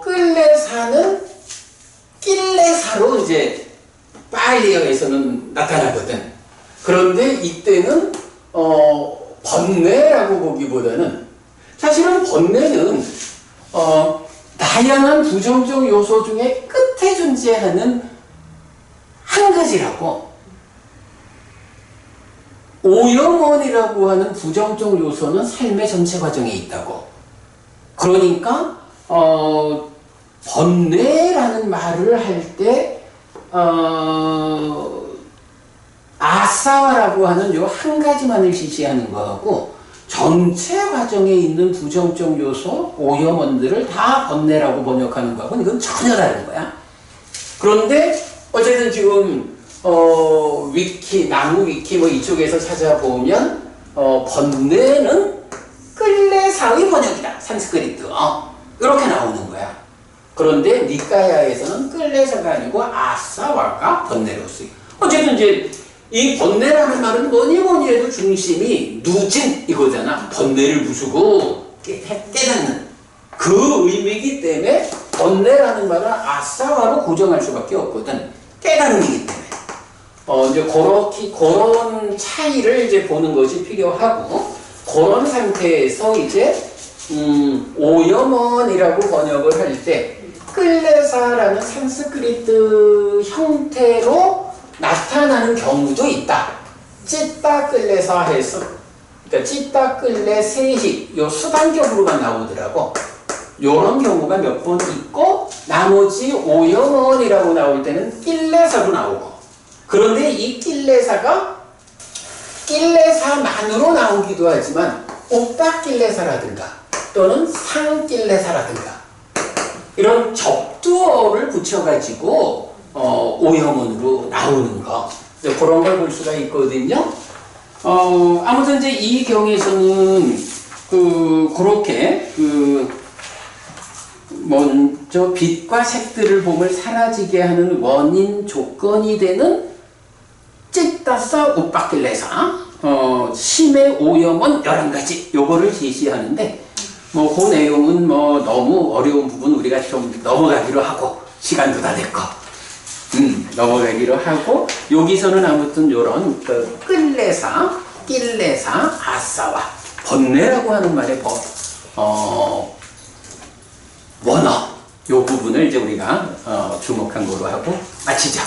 끌레사는 낄레사로 이제 파일리어에서는 나타나거든. 그런데 이때는 번뇌라고 보기보다는 사실은 번뇌는 다양한 부정적 요소 중에 끝에 존재하는 한 가지라고. 오염원이라고 하는 부정적 요소는 삶의 전체 과정에 있다고. 그러니까 번뇌라는 말을 할 때 아사와라고 하는 요 한 가지만을 지시하는 거하고 전체 과정에 있는 부정적 요소, 오염원들을 다 번뇌라고 번역하는 거하고는 이건 전혀 다른 거야. 그런데 어쨌든 지금 나무 위키 뭐 이쪽에서 찾아보면 번뇌는 끌레사의 번역이다. 산스크리트. 이렇게 나오는 거야. 그런데 니카야에서는 끌레사가 아니고 아사와가 번뇌로 쓰여. 어쨌든 이제 이 번뇌라는 말은 뭐니 해도 중심이 누진 이거잖아. 번뇌를 부수고 깨닫는 그 의미이기 때문에 번뇌라는 말은 아사와로 고정할 수밖에 없거든. 깨달음이기 때문에. 이제 그런 차이를 이제 보는 것이 필요하고, 그런 상태에서 이제 오염원이라고 번역을 할 때 끌레사라는 산스크리트 형태로 나타나는 경우도 있다. 찌따 끌레사 해서, 그러니까 찌따 끌레세히 요 수단격으로만 나오더라고. 요런 경우가 몇 번 있고, 나머지 오염원이라고 나올 때는 낄레사로 나오고. 그런데 이 낄레사가 낄레사만으로 나오기도 하지만 오빠 낄레사라든가 또는 상 낄레사라든가 이런 접두어를 붙여가지고 오염원으로 나오는 거, 그런 걸 볼 수가 있거든요. 아무튼 이제 이 경에서는 그렇게 먼저 빛과 색들을 봄을 사라지게 하는 원인 조건이 되는 찌따서 우빠길레사 심의 오염은 11가지 요거를 제시하는데, 그 내용은 너무 어려운 부분 우리가 좀 넘어가기로 하고, 시간도 다 됐고 넘어가기로 하고, 여기서는 아무튼 요런 끌레사, 낄레사, 아사와 번뇌라고 하는 말의 원어 요 부분을 이제 우리가 주목한 거로 하고 마치자.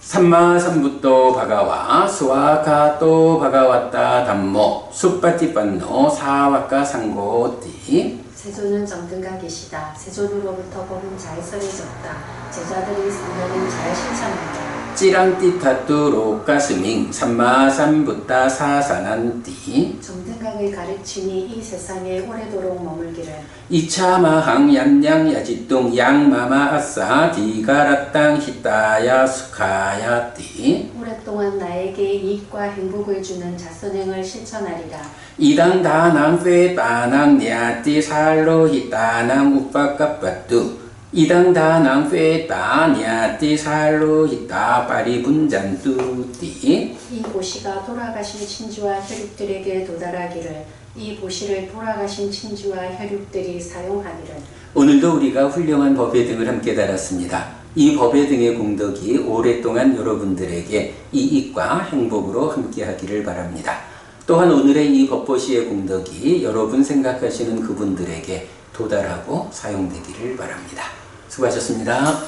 삼마삼부토 바가와 스와카토 바가왔다 담모 숫바티판노 사와카 상고띠. 세존은 정든가 계시다. 세존으로부터 법은 잘 써내졌다. 제자들이 상관은 잘 실천한다. 찌랑띠타뚜 로까스밍 삼마삼부타 사사난띠. 정든각을 가르치니 이 세상에 오래도록 머물기를. 이차마항 얀양 야지뚱 양마마 아싸 디가라땅 히타야 수카야띠. 오랫동안 나에게 이익과 행복을 주는 자선행을 실천하리라. 이당 다낭 페따낭 냐띠 살로 히타낭 우빠까빠뚜. 이당 다낭 페따 냐띠 살로 히타 파리분잔뚜띠. 이 보시가 돌아가신 친지와 혈육들에게 도달하기를. 이 보시를 돌아가신 친지와 혈육들이 사용하기를. 오늘도 우리가 훌륭한 법의 등을 함께 달았습니다. 이 법의 등의 공덕이 오랫동안 여러분들에게 이익과 행복으로 함께하기를 바랍니다. 또한 오늘의 이 법보시의 공덕이 여러분 생각하시는 그분들에게 도달하고 사용되기를 바랍니다. 수고하셨습니다.